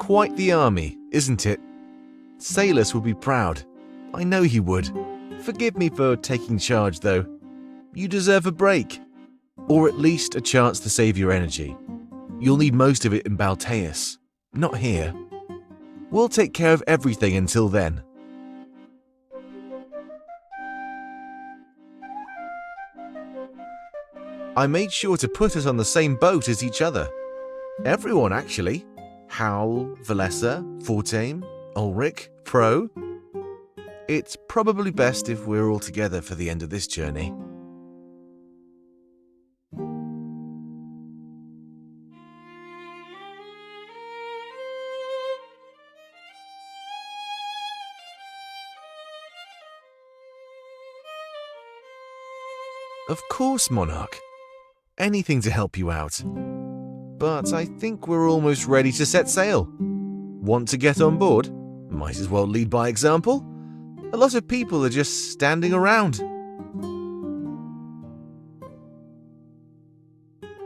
Quite the army, isn't it? Salus would be proud. I know he would. Forgive me for taking charge, though. You deserve a break. Or at least a chance to save your energy. You'll need most of it in Balteus, not here. We'll take care of everything until then. I made sure to put us on the same boat as each other. Everyone, actually. Howl, Valessa, Fortame, Ulrich, Pro. It's probably best if we're all together for the end of this journey. Of course, Monarch. Anything to help you out. But I think we're almost ready to set sail. Want to get on board? Might as well lead by example. A lot of people are just standing around.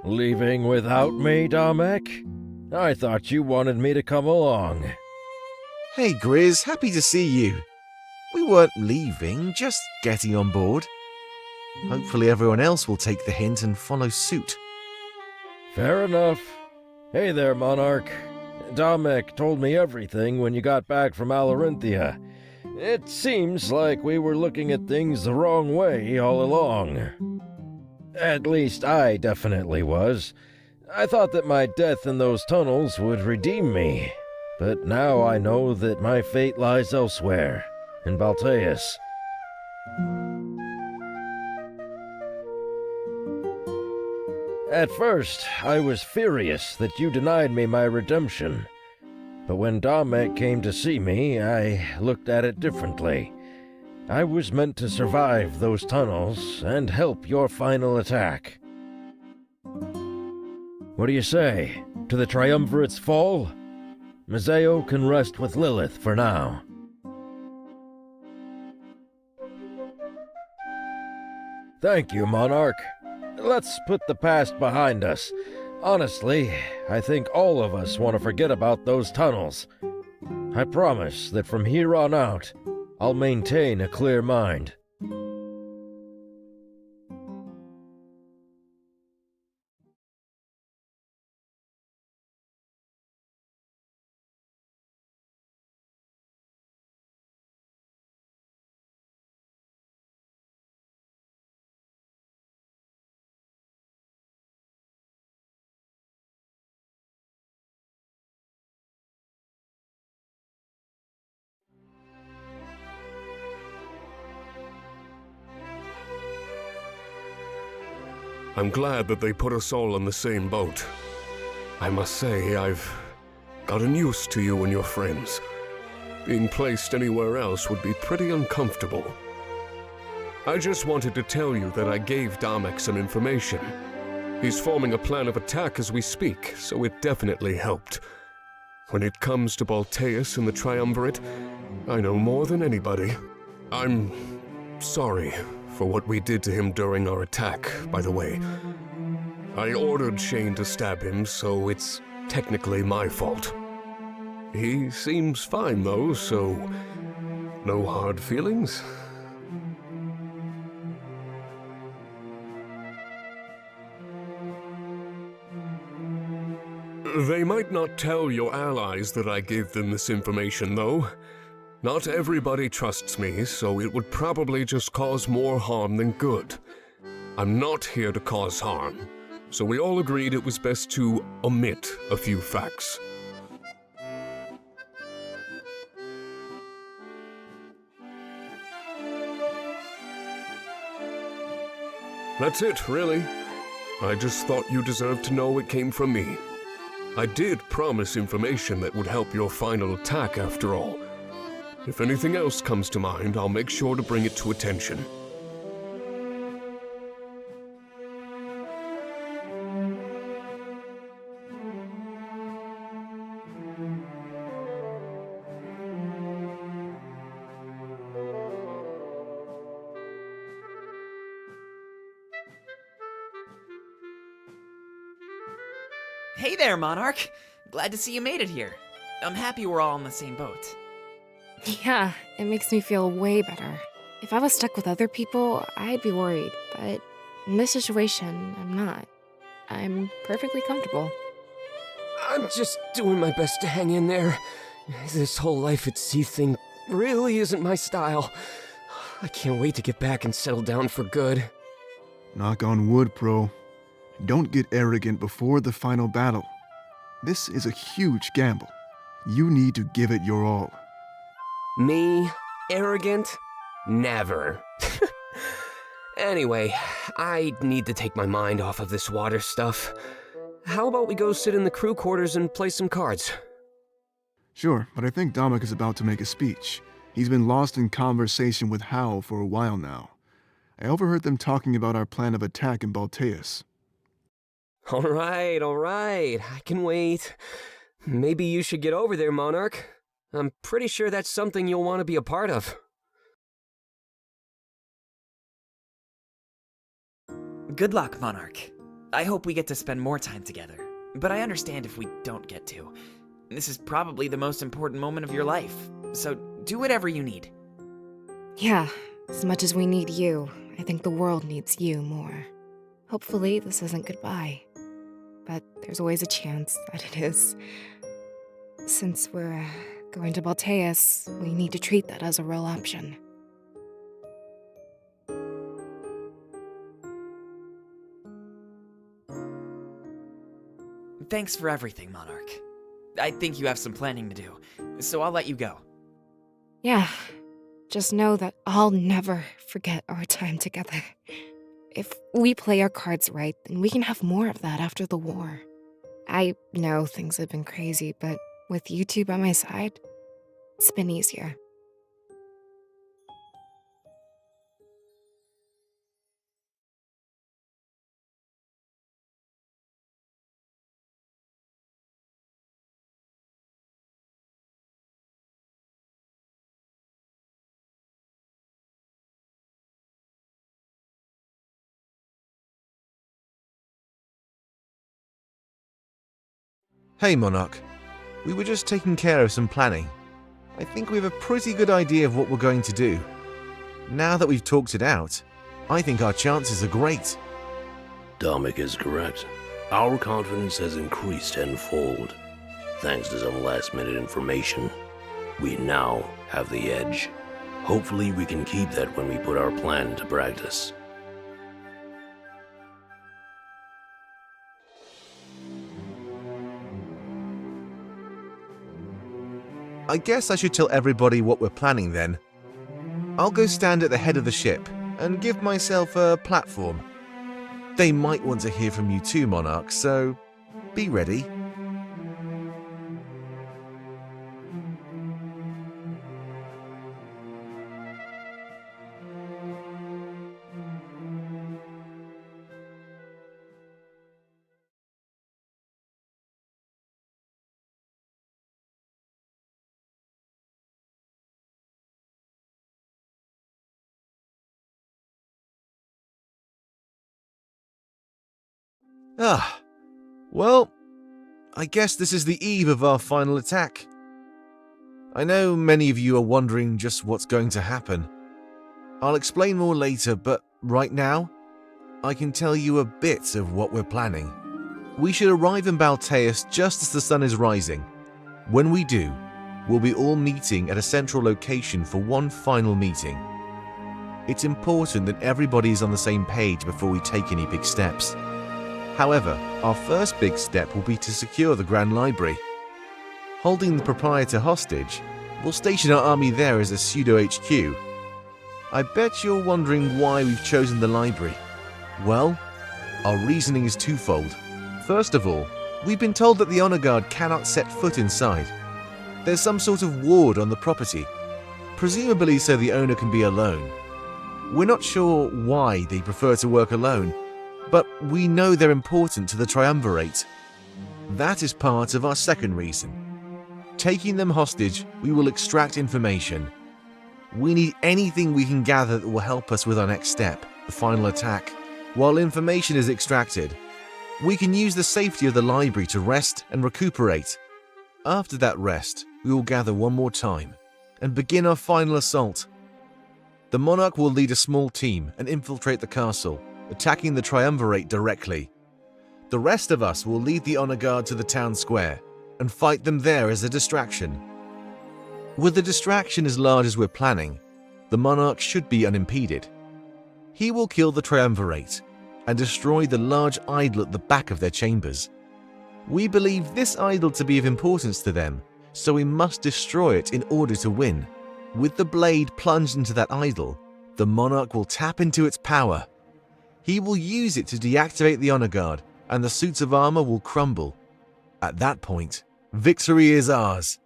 Leaving without me, Damek? I thought you wanted me to come along. Hey Grizz, happy to see you. We weren't leaving, just getting on board. Hopefully everyone else will take the hint and follow suit. Fair enough. Hey there, Monarch. Damek told me everything when you got back from Alarinthia. It seems like we were looking at things the wrong way all along. At least I definitely was. I thought that my death in those tunnels would redeem me. But now I know that my fate lies elsewhere, in Balteus. At first, I was furious that you denied me my redemption. But when Damek came to see me, I looked at it differently. I was meant to survive those tunnels and help your final attack. What do you say? To the Triumvirate's fall? Mazeo can rest with Lilith for now. Thank you, Monarch. Let's put the past behind us. Honestly, I think all of us want to forget about those tunnels. I promise that from here on out, I'll maintain a clear mind. I'm glad that they put us all on the same boat. I must say, I've gotten used to you and your friends. Being placed anywhere else would be pretty uncomfortable. I just wanted to tell you that I gave Damek some information. He's forming a plan of attack as we speak, so it definitely helped. When it comes to Balteus and the Triumvirate, I know more than anybody. I'm sorry for what we did to him during our attack, by the way. I ordered Shane to stab him, so it's technically my fault. He seems fine though, so no hard feelings? They might not tell your allies that I gave them this information, though. Not everybody trusts me, so it would probably just cause more harm than good. I'm not here to cause harm, so we all agreed it was best to omit a few facts. That's it, really. I just thought you deserved to know it came from me. I did promise information that would help your final attack, after all. If anything else comes to mind, I'll make sure to bring it to attention. Hey there, Monarch! Glad to see you made it here. I'm happy we're all in the same boat. Yeah, it makes me feel way better. If I was stuck with other people, I'd be worried, but in this situation, I'm not. I'm perfectly comfortable. I'm just doing my best to hang in there. This whole life at sea thing really isn't my style. I can't wait to get back and settle down for good. Knock on wood, bro. Don't get arrogant before the final battle. This is a huge gamble. You need to give it your all. Me? Arrogant? Never. Anyway, I need to take my mind off of this water stuff. How about we go sit in the crew quarters and play some cards? Sure, but I think Dominic is about to make a speech. He's been lost in conversation with Hal for a while now. I overheard them talking about our plan of attack in Balteus. All right. I can wait. Maybe you should get over there, Monarch. I'm pretty sure that's something you'll want to be a part of. Good luck, Monarch. I hope we get to spend more time together, but I understand if we don't get to. This is probably the most important moment of your life, so do whatever you need. Yeah, as much as we need you, I think the world needs you more. Hopefully, this isn't goodbye. But there's always a chance that it is. Since we're going to Balteus, we need to treat that as a real option. Thanks for everything, Monarch. I think you have some planning to do, so I'll let you go. Yeah, just know that I'll never forget our time together. If we play our cards right, then we can have more of that after the war. I know things have been crazy, but with you two by my side, it's been easier. Hey, Monarch. We were just taking care of some planning. I think we have a pretty good idea of what we're going to do. Now that we've talked it out, I think our chances are great. Dominic is correct. Our confidence has increased tenfold. Thanks to some last-minute information, we now have the edge. Hopefully we can keep that when we put our plan into practice. I guess I should tell everybody what we're planning then. I'll go stand at the head of the ship and give myself a platform. They might want to hear from you too, Monarch, so be ready. Well, I guess this is the eve of our final attack. I know many of you are wondering just what's going to happen. I'll explain more later, but right now, I can tell you a bit of what we're planning. We should arrive in Balteus just as the sun is rising. When we do, we'll be all meeting at a central location for one final meeting. It's important that everybody is on the same page before we take any big steps. However, our first big step will be to secure the Grand Library. Holding the proprietor hostage, we'll station our army there as a pseudo-HQ. I bet you're wondering why we've chosen the library. Well, our reasoning is twofold. First of all, we've been told that the honor guard cannot set foot inside. There's some sort of ward on the property, presumably so the owner can be alone. We're not sure why they prefer to work alone, but we know they're important to the Triumvirate. That is part of our second reason. Taking them hostage, we will extract information. We need anything we can gather that will help us with our next step, the final attack. While information is extracted, we can use the safety of the library to rest and recuperate. After that rest, we will gather one more time and begin our final assault. The Monarch will lead a small team and infiltrate the castle, attacking the Triumvirate directly. The rest of us will lead the honor guard to the town square and fight them there as a distraction. With a distraction as large as we're planning, the Monarch should be unimpeded. He will kill the Triumvirate and destroy the large idol at the back of their chambers. We believe this idol to be of importance to them, so we must destroy it in order to win. With the blade plunged into that idol, the Monarch will tap into its power. He will use it to deactivate the honor guard, and the suits of armor will crumble. At that point, victory is ours.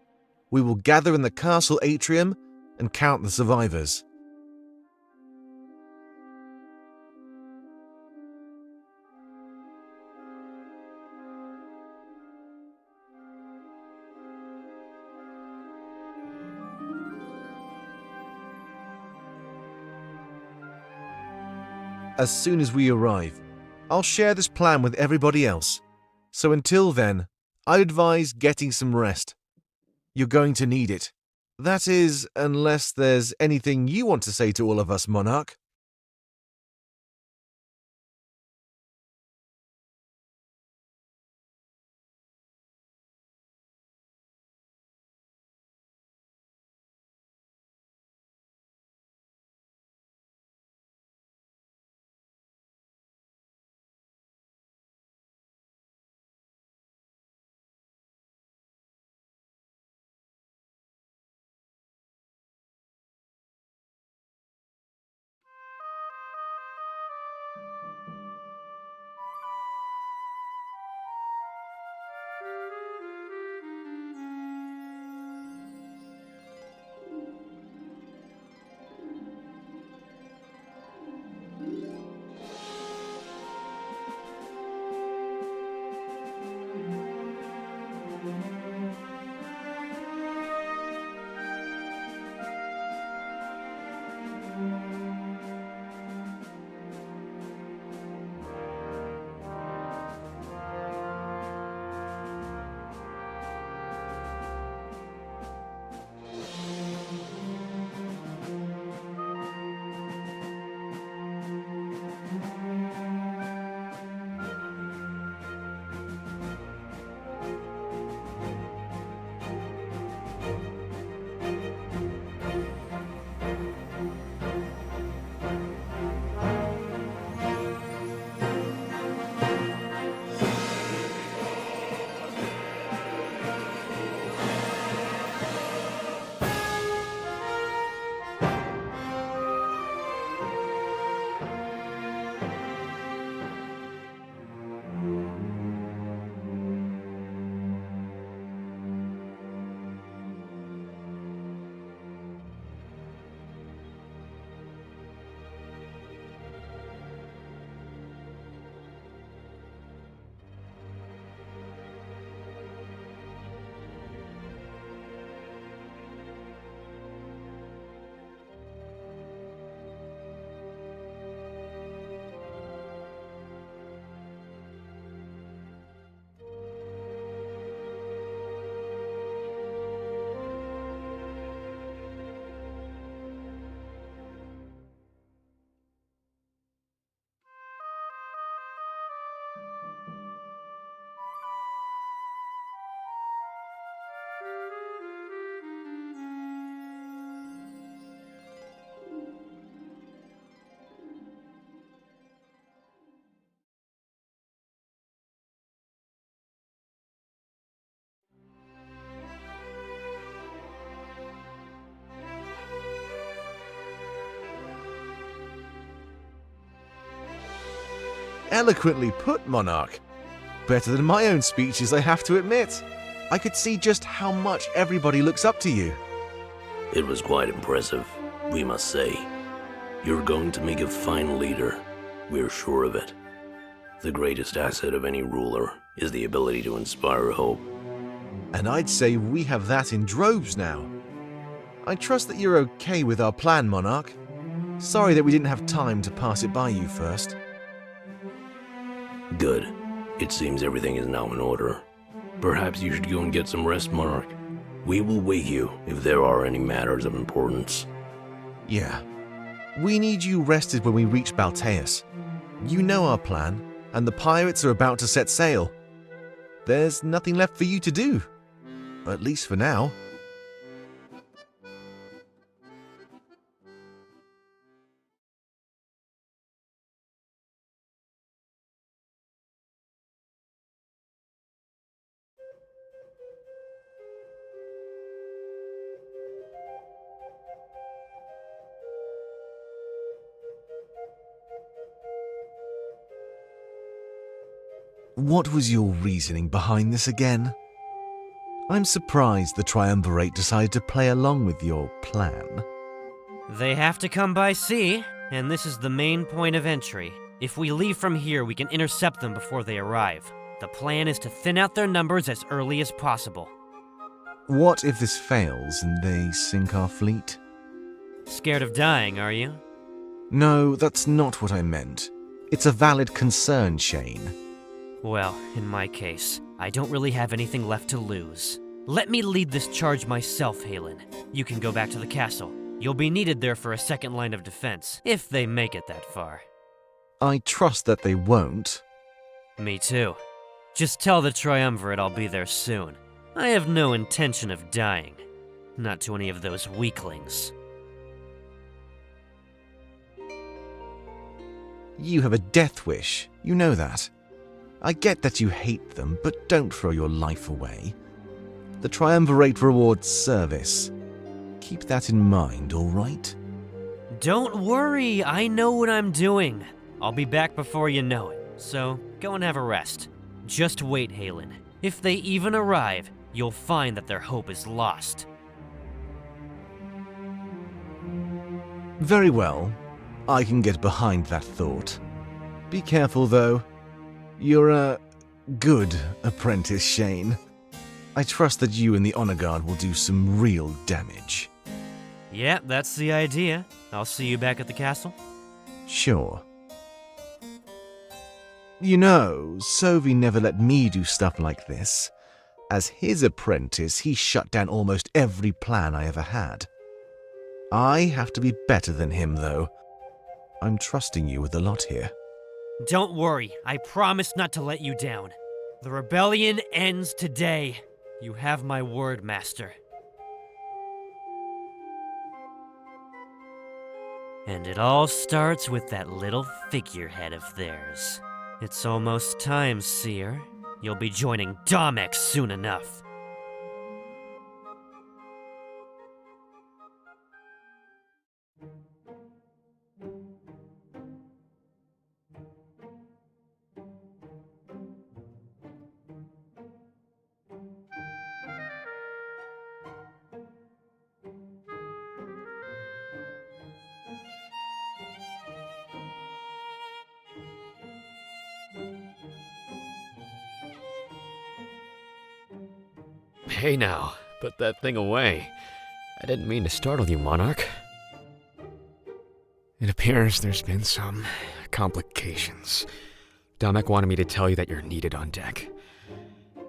We will gather in the castle atrium and count the survivors. As soon as we arrive, I'll share this plan with everybody else. So until then, I'd advise getting some rest. You're going to need it. That is, unless there's anything you want to say to all of us, Monarch. Eloquently put, Monarch. Better than my own speeches, I have to admit. I could see just how much everybody looks up to you. It was quite impressive, we must say. You're going to make a fine leader. We're sure of it. The greatest asset of any ruler is the ability to inspire hope. And I'd say we have that in droves now. I trust that you're okay with our plan, Monarch. Sorry that we didn't have time to pass it by you first. Good. It seems everything is now in order. Perhaps you should go and get some rest, Monarch. We will wake you if there are any matters of importance. Yeah. We need you rested when we reach Balteus. You know our plan, and the pirates are about to set sail. There's nothing left for you to do. At least for now. What was your reasoning behind this again? I'm surprised the Triumvirate decided to play along with your plan. They have to come by sea, and this is the main point of entry. If we leave from here, we can intercept them before they arrive. The plan is to thin out their numbers as early as possible. What if this fails and they sink our fleet? Scared of dying, are you? No, that's not what I meant. It's a valid concern, Shane. Well, in my case, I don't really have anything left to lose. Let me lead this charge myself, Halen. You can go back to the castle. You'll be needed there for a second line of defense, if they make it that far. I trust that they won't. Me too. Just tell the Triumvirate I'll be there soon. I have no intention of dying. Not to any of those weaklings. You have a death wish, you know that. I get that you hate them, but don't throw your life away. The Triumvirate rewards service. Keep that in mind, all right? Don't worry, I know what I'm doing. I'll be back before you know it, so go and have a rest. Just wait, Halen. If they even arrive, you'll find that their hope is lost. Very well. I can get behind that thought. Be careful, though. You're a good apprentice, Shane. I trust that you and the Honor Guard will do some real damage. Yeah, that's the idea. I'll see you back at the castle. Sure. You know, Sovi never let me do stuff like this. As his apprentice, he shut down almost every plan I ever had. I have to be better than him, though. I'm trusting you with a lot here. Don't worry, I promise not to let you down. The rebellion ends today. You have my word, Master. And it all starts with that little figurehead of theirs. It's almost time, Seer. You'll be joining Domek soon enough. Hey now, put that thing away. I didn't mean to startle you, Monarch. It appears there's been some complications. Domek wanted me to tell you that you're needed on deck.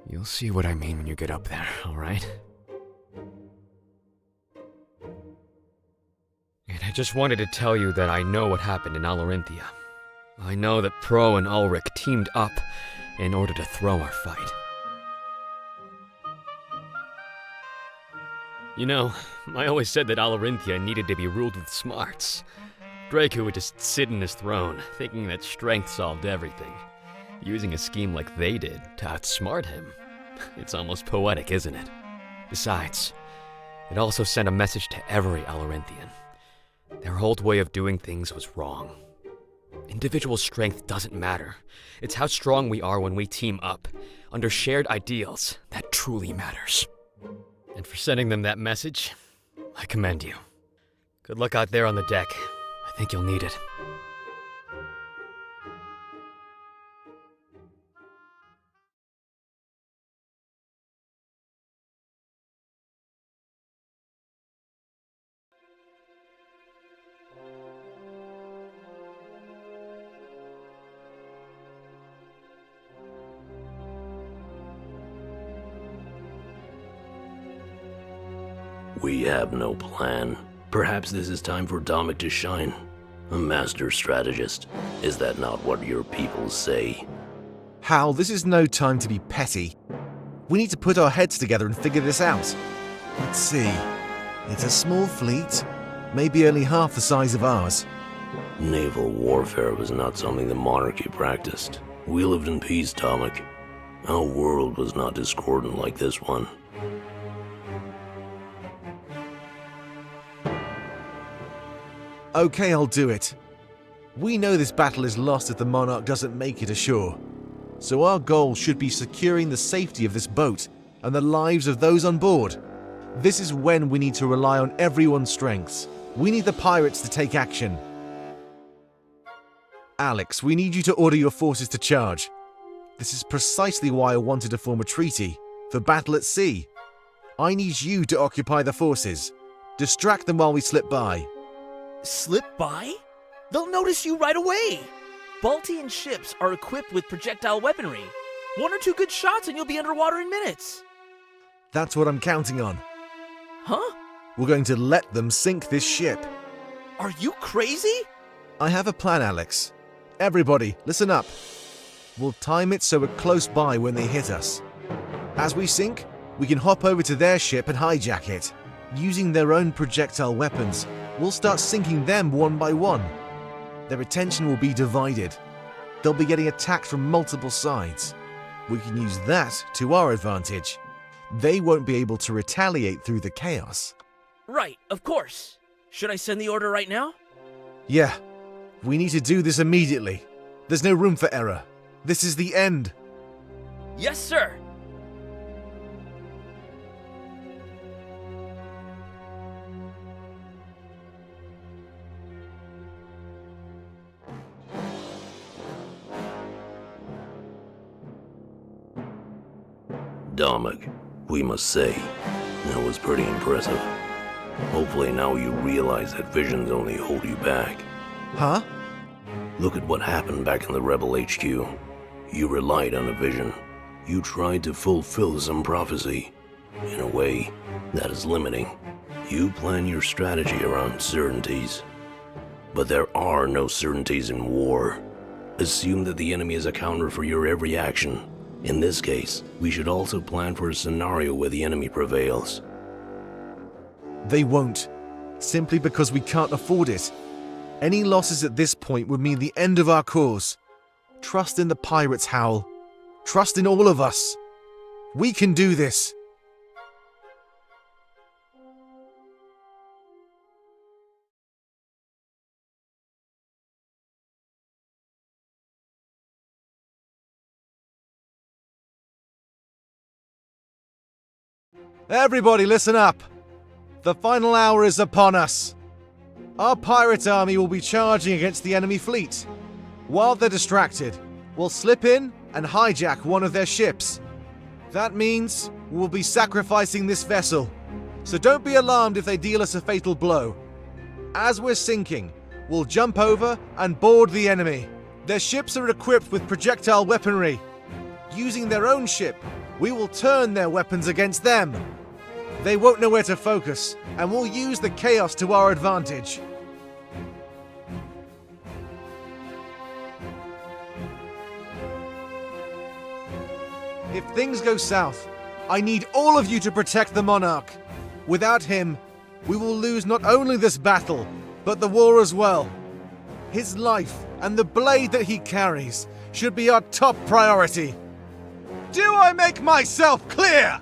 You'll see what I mean when you get up there, alright? And I just wanted to tell you that I know what happened in Alarinthia. I know that Pro and Ulrich teamed up in order to throw our fight. You know, I always said that Alarinthia needed to be ruled with smarts. Draco would just sit in his throne, thinking that strength solved everything, using a scheme like they did to outsmart him. It's almost poetic, isn't it? Besides, it also sent a message to every Alarinthian. Their old way of doing things was wrong. Individual strength doesn't matter. It's how strong we are when we team up, under shared ideals, that truly matters. And for sending them that message, I commend you. Good luck out there on the deck. I think you'll need it. We have no plan. Perhaps this is time for Dominic to shine. A master strategist. Is that not what your people say? Hal, this is no time to be petty. We need to put our heads together and figure this out. Let's see. It's a small fleet, maybe only half the size of ours. Naval warfare was not something the monarchy practiced. We lived in peace, Dominic. Our world was not discordant like this one. Okay, I'll do it. We know this battle is lost if the Monarch doesn't make it ashore. So our goal should be securing the safety of this boat and the lives of those on board. This is when we need to rely on everyone's strengths. We need the pirates to take action. Alex, we need you to order your forces to charge. This is precisely why I wanted to form a treaty, for battle at sea. I need you to occupy the forces. Distract them while we slip by. Slip by? They'll notice you right away. Baltean ships are equipped with projectile weaponry. 1 or 2 good shots and you'll be underwater in minutes. That's what I'm counting on. Huh? We're going to let them sink this ship. Are you crazy? I have a plan, Alex. Everybody, listen up. We'll time it so we're close by when they hit us. As we sink, we can hop over to their ship and hijack it. Using their own projectile weapons, we'll start sinking them one by one. Their attention will be divided. They'll be getting attacked from multiple sides. We can use that to our advantage. They won't be able to retaliate through the chaos. Right, of course. Should I send the order right now? Yeah, we need to do this immediately. There's no room for error. This is the end. Yes, sir. Dominic, we must say, that was pretty impressive. Hopefully now you realize that visions only hold you back. Huh? Look at what happened back in the Rebel HQ. You relied on a vision. You tried to fulfill some prophecy. In a way, that is limiting. You plan your strategy around certainties. But there are no certainties in war. Assume that the enemy is a counter for your every action. In this case, we should also plan for a scenario where the enemy prevails. They won't, simply because we can't afford it. Any losses at this point would mean the end of our cause. Trust in the pirates, Hal. Trust in all of us. We can do this. Everybody listen up. The final hour is upon us. Our pirate army will be charging against the enemy fleet. While they're distracted, we'll slip in and hijack one of their ships. That means we'll be sacrificing this vessel. So don't be alarmed if they deal us a fatal blow. As we're sinking, we'll jump over and board the enemy. Their ships are equipped with projectile weaponry. Using their own ship, we will turn their weapons against them. They won't know where to focus, and we'll use the chaos to our advantage. If things go south, I need all of you to protect the Monarch. Without him, we will lose not only this battle, but the war as well. His life and the blade that he carries should be our top priority. Do I make myself clear?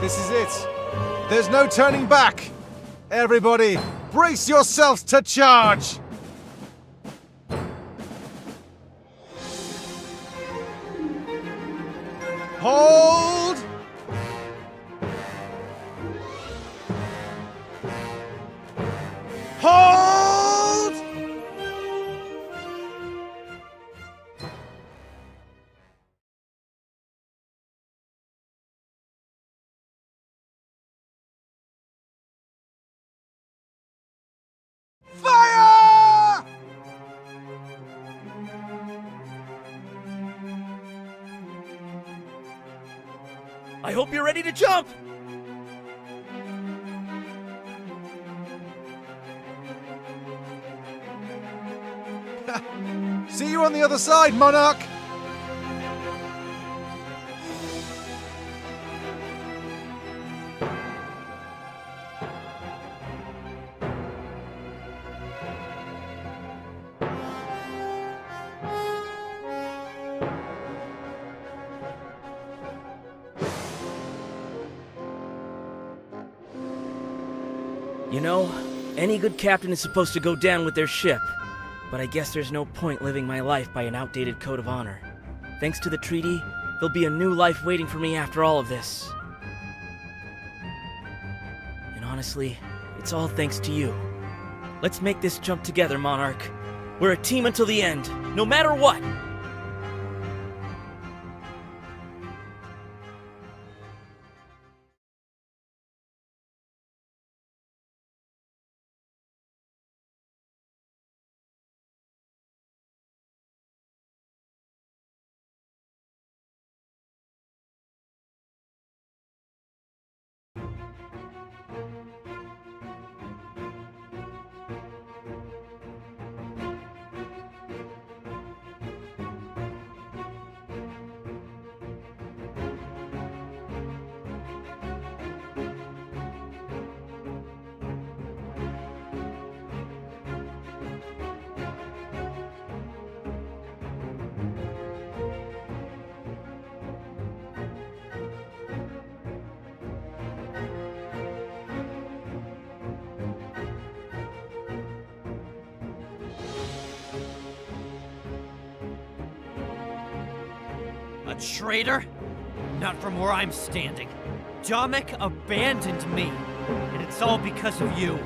This is it. There's no turning back. Everybody, brace yourselves to charge! Hold! Hold! Fire! I hope you're ready to jump! See you on the other side, Monarch! You know, any good captain is supposed to go down with their ship. But I guess there's no point living my life by an outdated code of honor. Thanks to the treaty, there'll be a new life waiting for me after all of this. And honestly, it's all thanks to you. Let's make this jump together, Monarch. We're a team until the end, no matter what! A traitor? Not from where I'm standing. Domek abandoned me, and it's all because of you.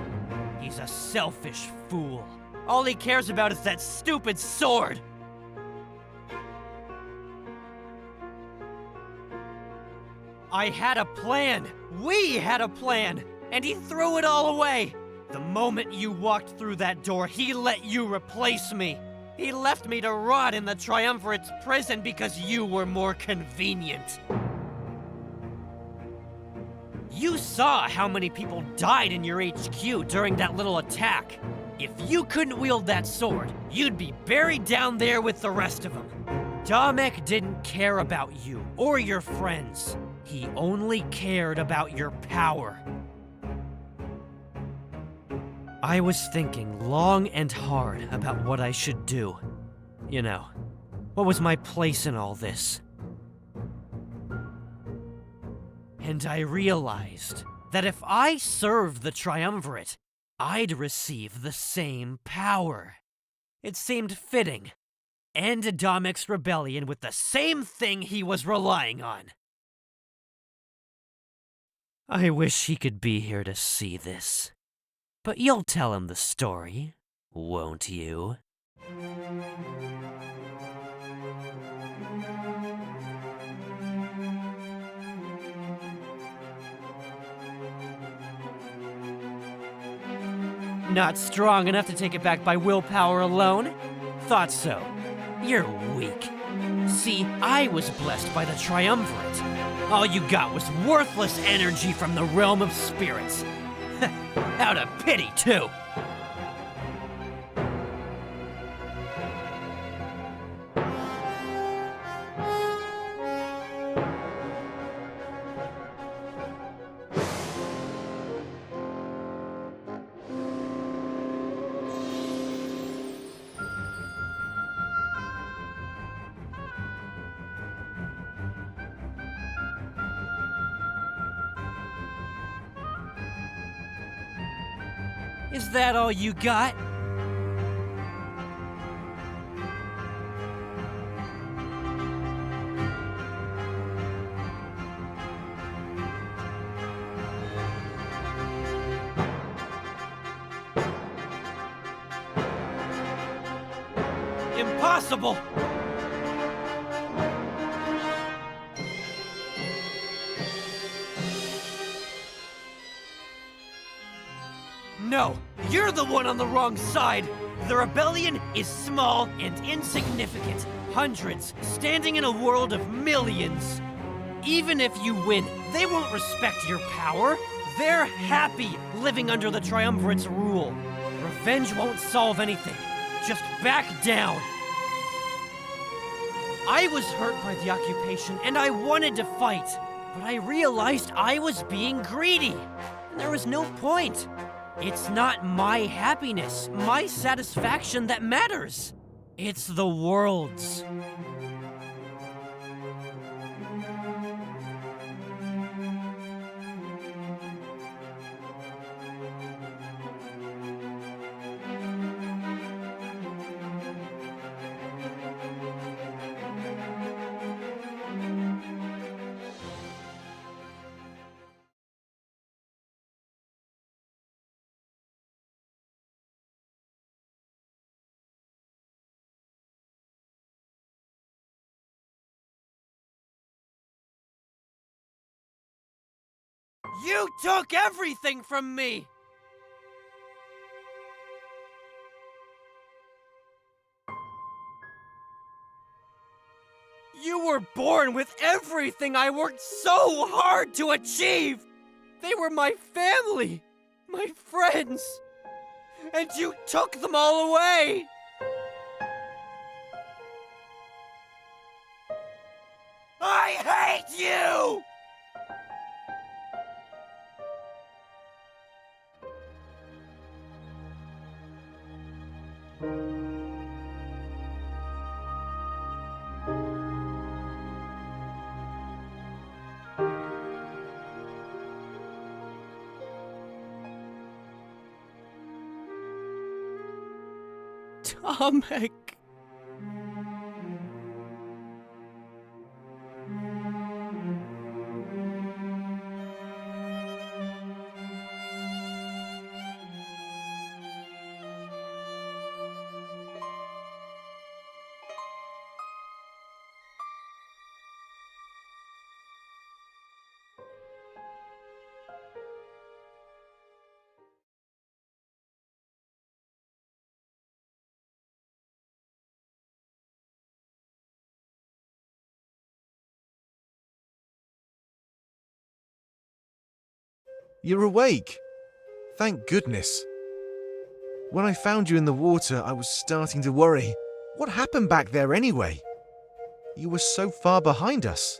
He's a selfish fool. All he cares about is that stupid sword! I had a plan! We had a plan! And he threw it all away! The moment you walked through that door, he let you replace me! He left me to rot in the Triumvirate's prison because you were more convenient. You saw how many people died in your HQ during that little attack. If you couldn't wield that sword, you'd be buried down there with the rest of them. Domek didn't care about you or your friends. He only cared about your power. I was thinking long and hard about what I should do. You know, what was my place in all this? And I realized that if I served the Triumvirate, I'd receive the same power. It seemed fitting. End Domek's rebellion with the same thing he was relying on. I wish he could be here to see this. But you'll tell him the story, won't you? Not strong enough to take it back by willpower alone? Thought so. You're weak. See, I was blessed by the Triumvirate. All you got was worthless energy from the realm of spirits. Out of pity, too! Is that all you got? Impossible! No, you're the one on the wrong side! The rebellion is small and insignificant. Hundreds, standing in a world of millions. Even if you win, they won't respect your power. They're happy living under the Triumvirate's rule. Revenge won't solve anything. Just back down. I was hurt by the occupation, and I wanted to fight. But I realized I was being greedy. And there was no point. It's not my happiness, my satisfaction that matters. It's the world's. You took everything from me! You were born with everything I worked so hard to achieve! They were my family, my friends, and you took them all away! I hate you! Tomek. You're awake. Thank goodness. When I found you in the water, I was starting to worry. What happened back there anyway? You were so far behind us.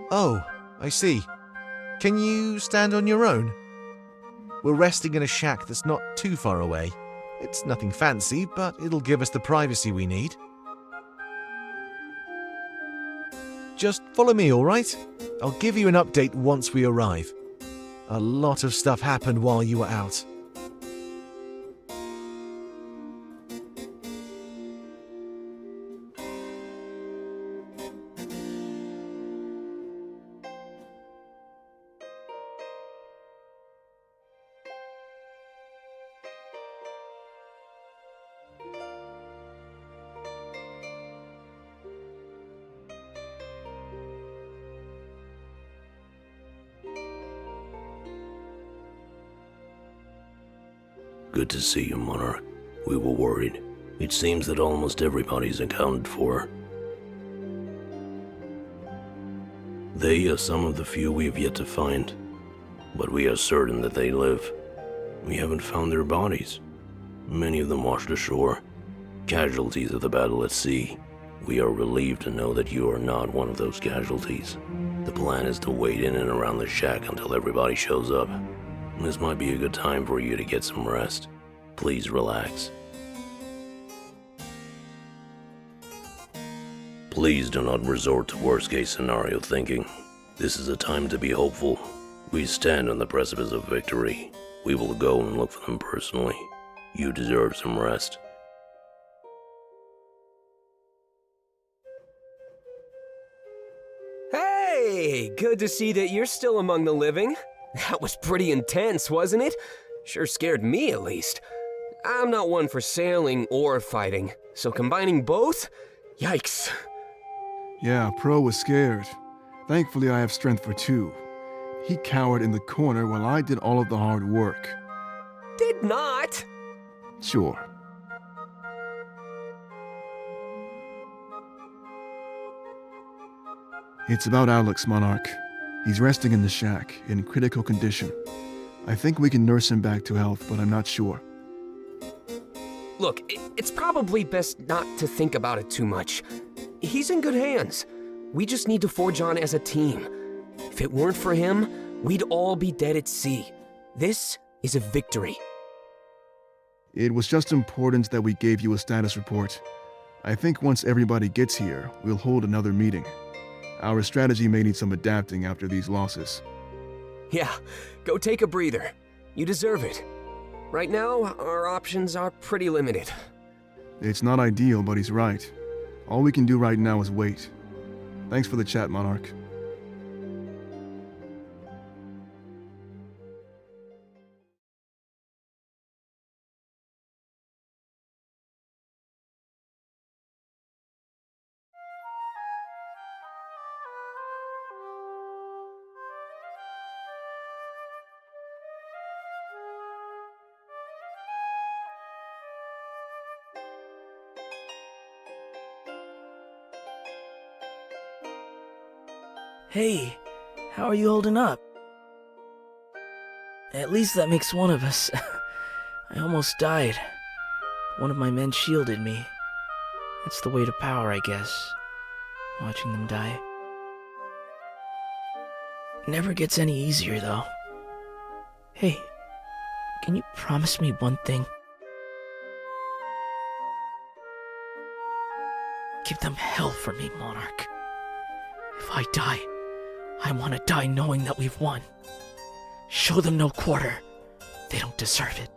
Oh, I see. Can you stand on your own? We're resting in a shack that's not too far away. It's nothing fancy, but it'll give us the privacy we need. Just follow me, all right? I'll give you an update once we arrive. A lot of stuff happened while you were out. Good to see you, Monarch. We were worried. It seems that almost everybody's accounted for. They are some of the few we have yet to find, but we are certain that they live. We haven't found their bodies. Many of them washed ashore, casualties of the battle at sea. We are relieved to know that you are not one of those casualties. The plan is to wait in and around the shack until everybody shows up. This might be a good time for you to get some rest. Please relax. Please do not resort to worst-case scenario thinking. This is a time to be hopeful. We stand on the precipice of victory. We will go and look for them personally. You deserve some rest. Hey, good to see that you're still among the living. That was pretty intense, wasn't it? Sure scared me, at least. I'm not one for sailing or fighting, so combining both? Yikes. Yeah, Pro was scared. Thankfully, I have strength for two. He cowered in the corner while I did all of the hard work. Did not. Sure. It's about Alex, Monarch. He's resting in the shack, in critical condition. I think we can nurse him back to health, but I'm not sure. Look, it's probably best not to think about it too much. He's in good hands. We just need to forge on as a team. If it weren't for him, we'd all be dead at sea. This is a victory. It was just important that we gave you a status report. I think once everybody gets here, we'll hold another meeting. Our strategy may need some adapting after these losses. Yeah, go take a breather. You deserve it. Right now, our options are pretty limited. It's not ideal, but he's right. All we can do right now is wait. Thanks for the chat, Monarch. Hey, how are you holding up? At least that makes one of us. I almost died. One of my men shielded me. That's the way to power, I guess. Watching them die. Never gets any easier, though. Hey, can you promise me one thing? Give them hell for me, Monarch. If I die, I want to die knowing that we've won. Show them no quarter. They don't deserve it.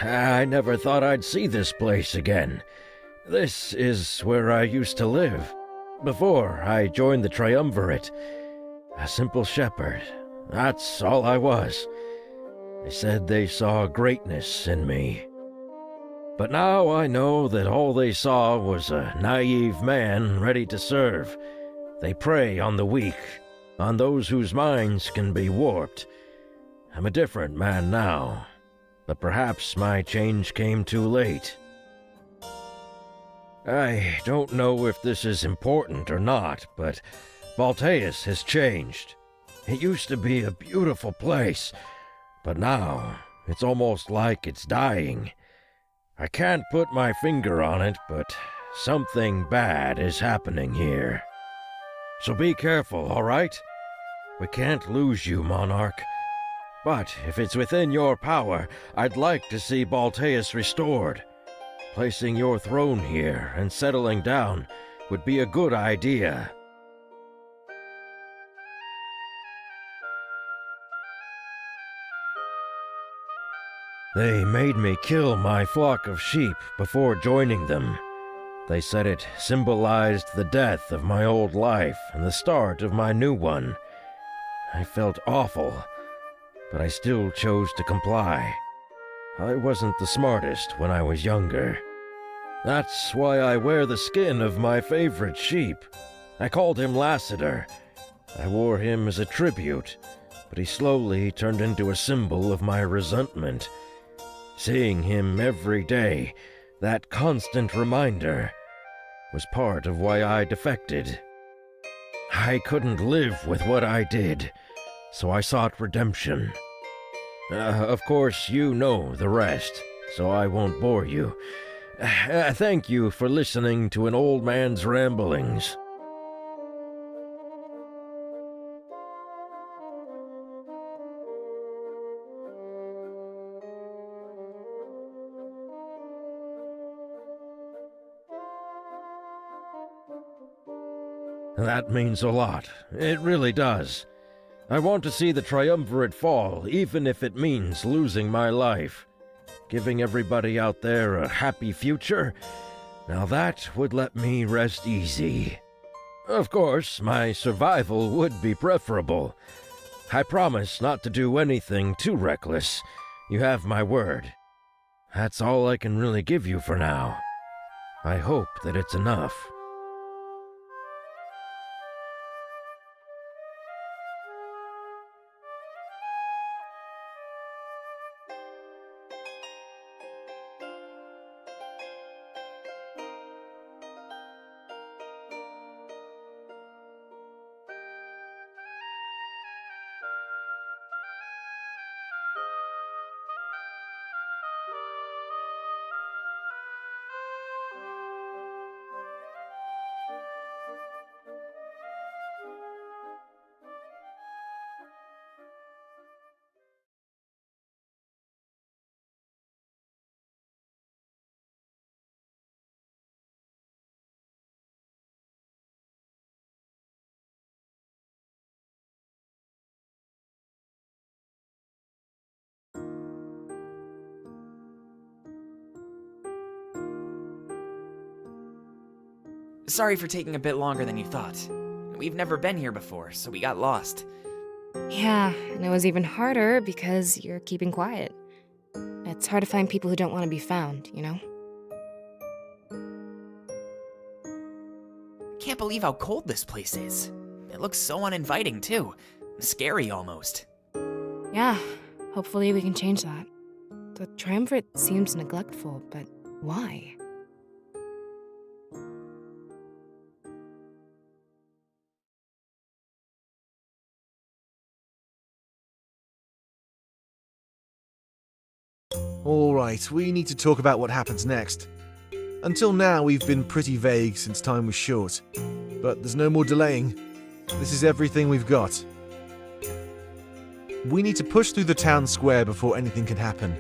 I never thought I'd see this place again. This is where I used to live, before I joined the Triumvirate. A simple shepherd, that's all I was. They said they saw greatness in me. But now I know that all they saw was a naive man ready to serve. They prey on the weak, on those whose minds can be warped. I'm a different man now, but perhaps my change came too late. I don't know if this is important or not, but Balteus has changed. It used to be a beautiful place, but now it's almost like it's dying. I can't put my finger on it, but something bad is happening here. So be careful, all right? We can't lose you, Monarch. But if it's within your power, I'd like to see Balteus restored. Placing your throne here and settling down would be a good idea. They made me kill my flock of sheep before joining them. They said it symbolized the death of my old life and the start of my new one. I felt awful, but I still chose to comply. I wasn't the smartest when I was younger. That's why I wear the skin of my favorite sheep. I called him Lassiter. I wore him as a tribute, but he slowly turned into a symbol of my resentment. Seeing him every day, that constant reminder, was part of why I defected. I couldn't live with what I did, so I sought redemption. Of course, you know the rest, so I won't bore you. Thank you for listening to an old man's ramblings. That means a lot. It really does. I want to see the triumvirate fall, even if it means losing my life. Giving everybody out there a happy future, now that would let me rest easy. Of course, my survival would be preferable. I promise not to do anything too reckless. You have my word. That's all I can really give you for now. I hope that it's enough. Sorry for taking a bit longer than you thought. We've never been here before, so we got lost. Yeah, and it was even harder because you're keeping quiet. It's hard to find people who don't want to be found, you know? Can't believe how cold this place is. It looks so uninviting, too. Scary, almost. Yeah, hopefully we can change that. The triumvirate seems neglectful, but why? All right, we need to talk about what happens next. Until now, we've been pretty vague since time was short. But there's no more delaying. This is everything we've got. We need to push through the town square before anything can happen.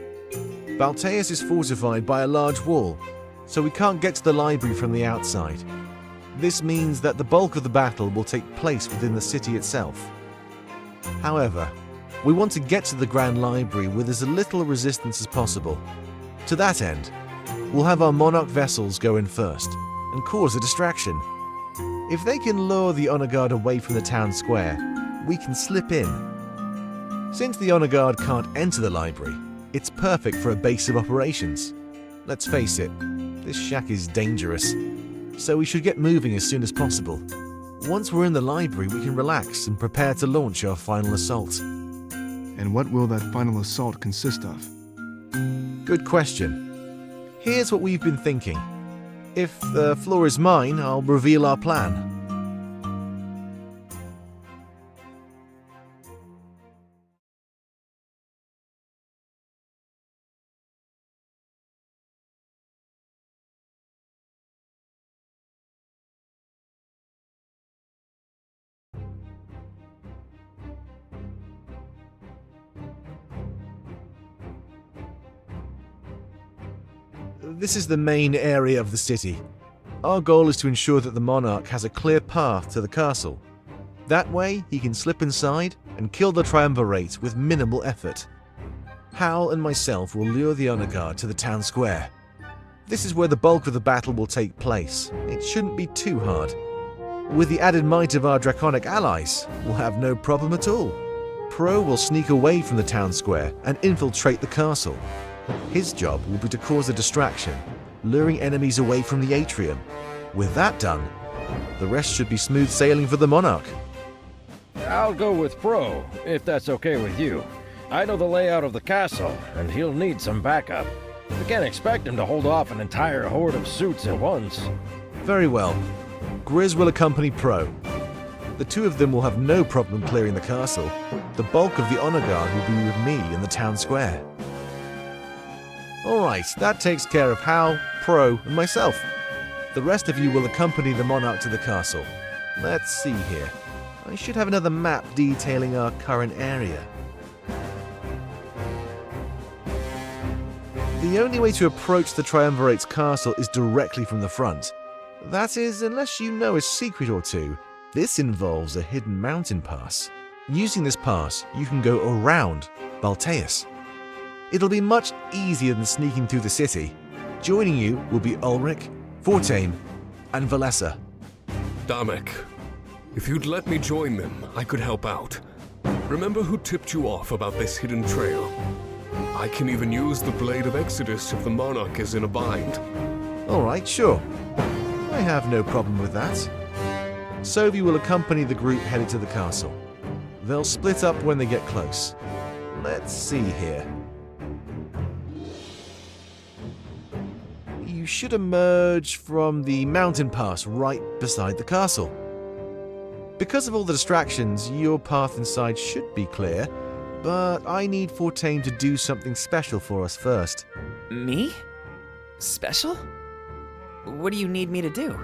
Balteus is fortified by a large wall, so we can't get to the library from the outside. This means that the bulk of the battle will take place within the city itself. However, we want to get to the Grand Library with as little resistance as possible. To that end, we'll have our Monarch vessels go in first and cause a distraction. If they can lure the Honor Guard away from the town square, we can slip in. Since the Honor Guard can't enter the library, it's perfect for a base of operations. Let's face it, this shack is dangerous, so we should get moving as soon as possible. Once we're in the library, we can relax and prepare to launch our final assault. And what will that final assault consist of? Good question. Here's what we've been thinking. If the floor is mine, I'll reveal our plan. This is the main area of the city. Our goal is to ensure that the Monarch has a clear path to the castle. That way, he can slip inside and kill the Triumvirate with minimal effort. Hal and myself will lure the Honor Guard to the town square. This is where the bulk of the battle will take place. It shouldn't be too hard. With the added might of our draconic allies, we'll have no problem at all. Pro will sneak away from the town square and infiltrate the castle. His job will be to cause a distraction, luring enemies away from the atrium. With that done, the rest should be smooth sailing for the Monarch. I'll go with Pro, if that's okay with you. I know the layout of the castle, and he'll need some backup. We can't expect him to hold off an entire horde of suits at once. Very well. Grizz will accompany Pro. The two of them will have no problem clearing the castle. The bulk of the Honor Guard will be with me in the town square. Alright, that takes care of Hal, Pro, and myself. The rest of you will accompany the monarch to the castle. Let's see here. I should have another map detailing our current area. The only way to approach the Triumvirate's castle is directly from the front. That is, unless you know a secret or two. This involves a hidden mountain pass. Using this pass, you can go around Balteus. It'll be much easier than sneaking through the city. Joining you will be Ulrich, Fortane, and Valessa. Damek, if you'd let me join them, I could help out. Remember who tipped you off about this hidden trail? I can even use the Blade of Exodus if the Monarch is in a bind. Alright, sure. I have no problem with that. Sovi will accompany the group headed to the castle. They'll split up when they get close. Let's see here. You should emerge from the mountain pass right beside the castle. Because of all the distractions, your path inside should be clear, but I need Fortane to do something special for us first. Me? Special? What do you need me to do?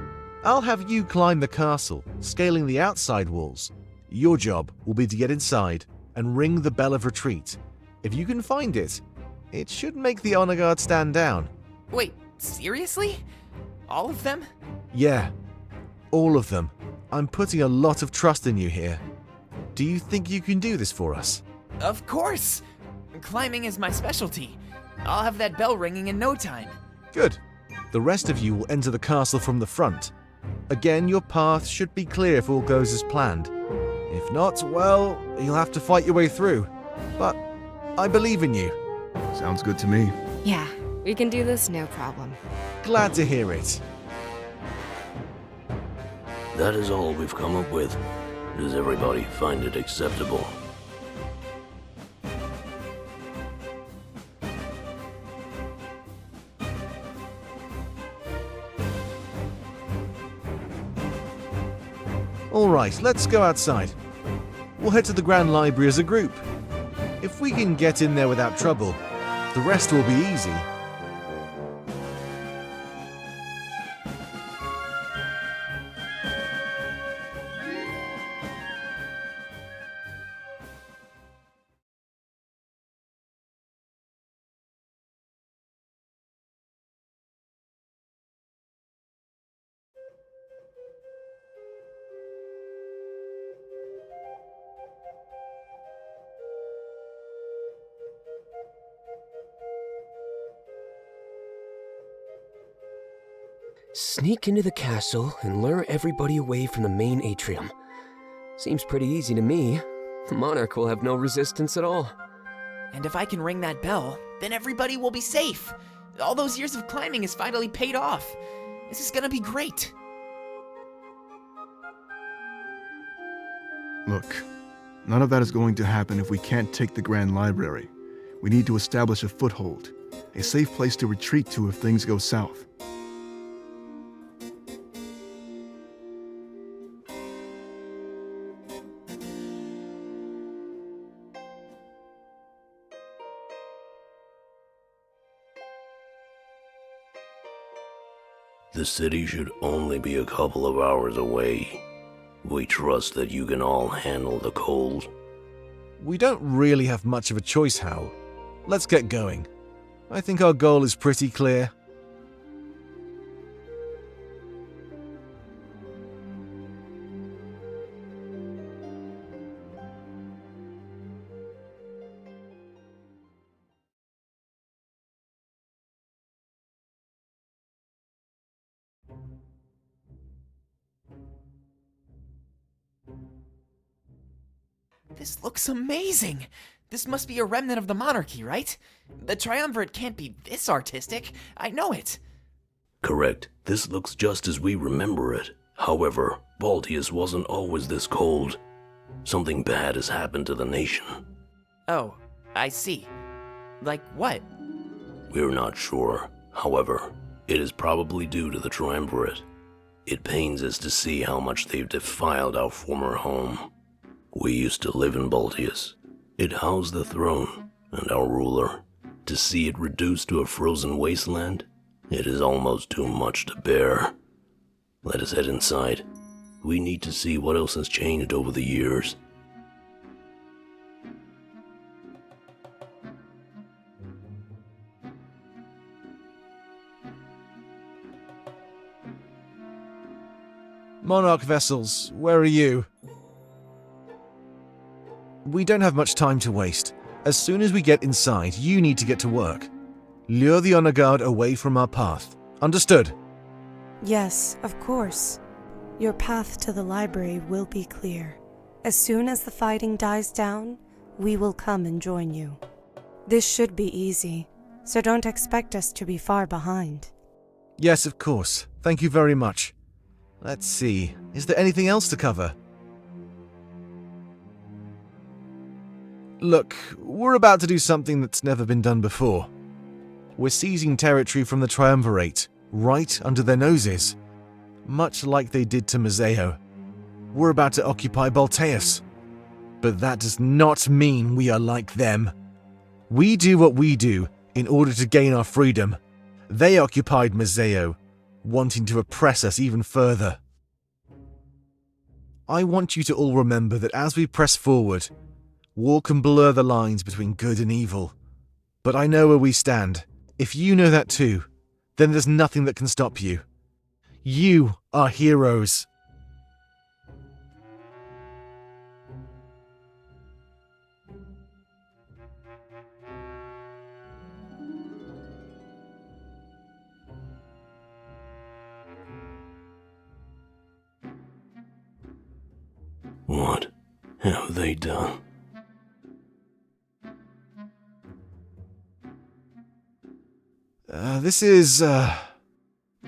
I'll have you climb the castle, scaling the outside walls. Your job will be to get inside and ring the bell of retreat. If you can find it, it should make the honor guard stand down. Wait, seriously? All of them? Yeah, all of them. I'm putting a lot of trust in you here. Do you think you can do this for us? Of course! Climbing is my specialty. I'll have that bell ringing in no time. Good. The rest of you will enter the castle from the front. Again, your path should be clear if all goes as planned. If not, well, you'll have to fight your way through. But I believe in you. Sounds good to me. Yeah, we can do this no problem. Glad to hear it. That is all we've come up with. Does everybody find it acceptable? Alright, let's go outside. We'll head to the Grand Library as a group. If we can get in there without trouble, the rest will be easy. Sneak into the castle and lure everybody away from the main atrium. Seems pretty easy to me. The Monarch will have no resistance at all. And if I can ring that bell, then everybody will be safe. All those years of climbing is finally paid off. This is gonna be great. Look, none of that is going to happen if we can't take the Grand Library. We need to establish a foothold, a safe place to retreat to if things go south. The city should only be a couple of hours away. We trust that you can all handle the cold. We don't really have much of a choice, Hal. Let's get going. I think our goal is pretty clear. This looks amazing! This must be a remnant of the monarchy, right? The Triumvirate can't be this artistic. I know it. Correct. This looks just as we remember it. However, Balteus wasn't always this cold. Something bad has happened to the nation. Oh, I see. Like what? We're not sure. However, it is probably due to the Triumvirate. It pains us to see how much they've defiled our former home. We used to live in Balteus. It housed the throne and our ruler. To see it reduced to a frozen wasteland, it is almost too much to bear. Let us head inside. We need to see what else has changed over the years. Monarch vessels, where are you? We don't have much time to waste. As soon as we get inside, you need to get to work. Lure the honor guard away from our path. Understood? Yes, of course. Your path to the library will be clear. As soon as the fighting dies down, we will come and join you. This should be easy, so don't expect us to be far behind. Yes, of course. Thank you very much. Let's see. Is there anything else to cover? Look, we're about to do something that's never been done before. We're seizing territory from the Triumvirate, right under their noses. Much like they did to Mazeo. We're about to occupy Balteus. But that does not mean we are like them. We do what we do in order to gain our freedom. They occupied Mazeo, wanting to oppress us even further. I want you to all remember that as we press forward, war can blur the lines between good and evil. But I know where we stand. If you know that too, then there's nothing that can stop you. You are heroes. What have they done? This is,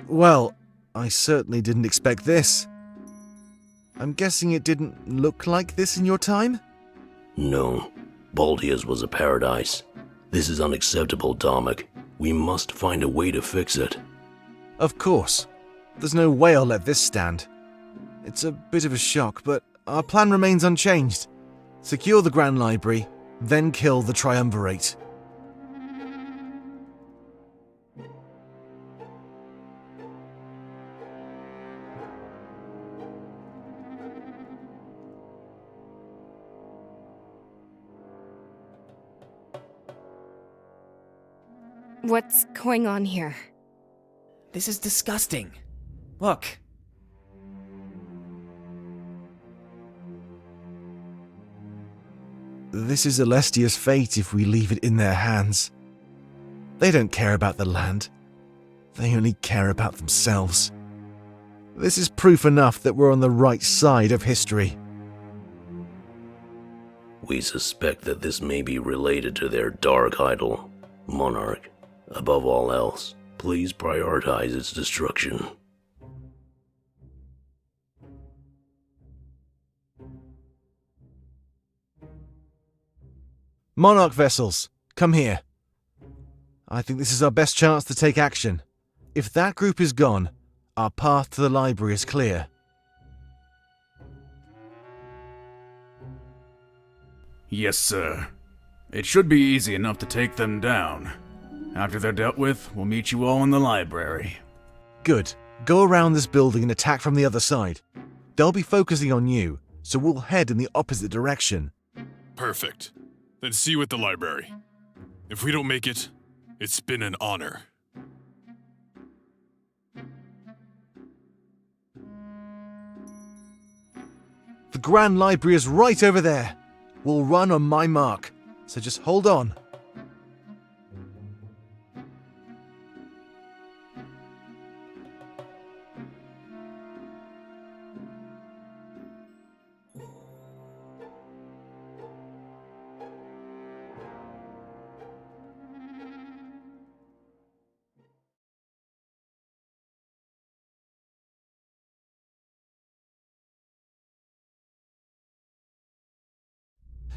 well, I certainly didn't expect this. I'm guessing it didn't look like this in your time? No. Balteus was a paradise. This is unacceptable, Dominik. We must find a way to fix it. Of course. There's no way I'll let this stand. It's a bit of a shock, but our plan remains unchanged. Secure the Grand Library, then kill the Triumvirate. What's going on here? This is disgusting. Look. This is Alestia's fate if we leave it in their hands. They don't care about the land. They only care about themselves. This is proof enough that we're on the right side of history. We suspect that this may be related to their dark idol, Monarch. Above all else, please prioritize its destruction. Monarch vessels, come here. I think this is our best chance to take action. If that group is gone, our path to the library is clear. Yes, sir. It should be easy enough to take them down. After they're dealt with, we'll meet you all in the library. Good. Go around this building and attack from the other side. They'll be focusing on you, so we'll head in the opposite direction. Perfect. Then see you at the library. If we don't make it, it's been an honor. The Grand Library is right over there. We'll run on my mark, so just hold on.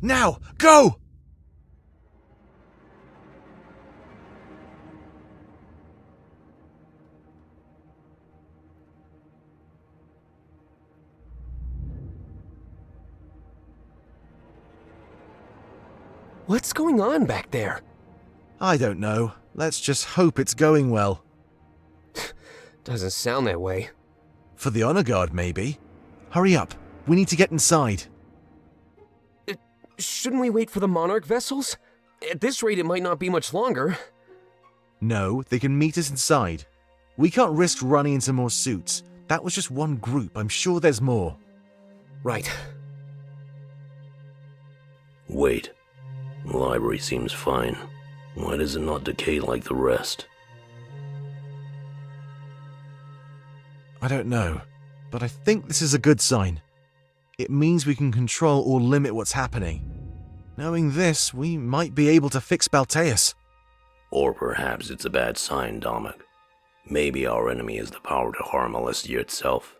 Now, go! What's going on back there? I don't know. Let's just hope it's going well. Doesn't sound that way. For the honor guard, maybe. Hurry up. We need to get inside. Shouldn't we wait for the Monarch vessels? At this rate, it might not be much longer. No, they can meet us inside. We can't risk running into more suits. That was just one group. I'm sure there's more. Right. Wait. The library seems fine. Why does it not decay like the rest? I don't know, but I think this is a good sign. It means we can control or limit what's happening. Knowing this, we might be able to fix Balteus. Or perhaps it's a bad sign, Domic. Maybe our enemy has the power to harm Alestia itself.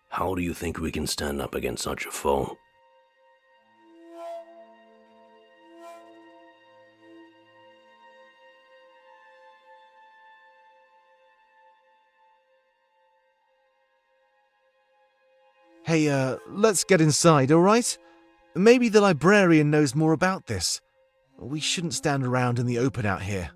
How do you think we can stand up against such a foe? Hey, let's get inside, alright? Maybe the librarian knows more about this. We shouldn't stand around in the open out here.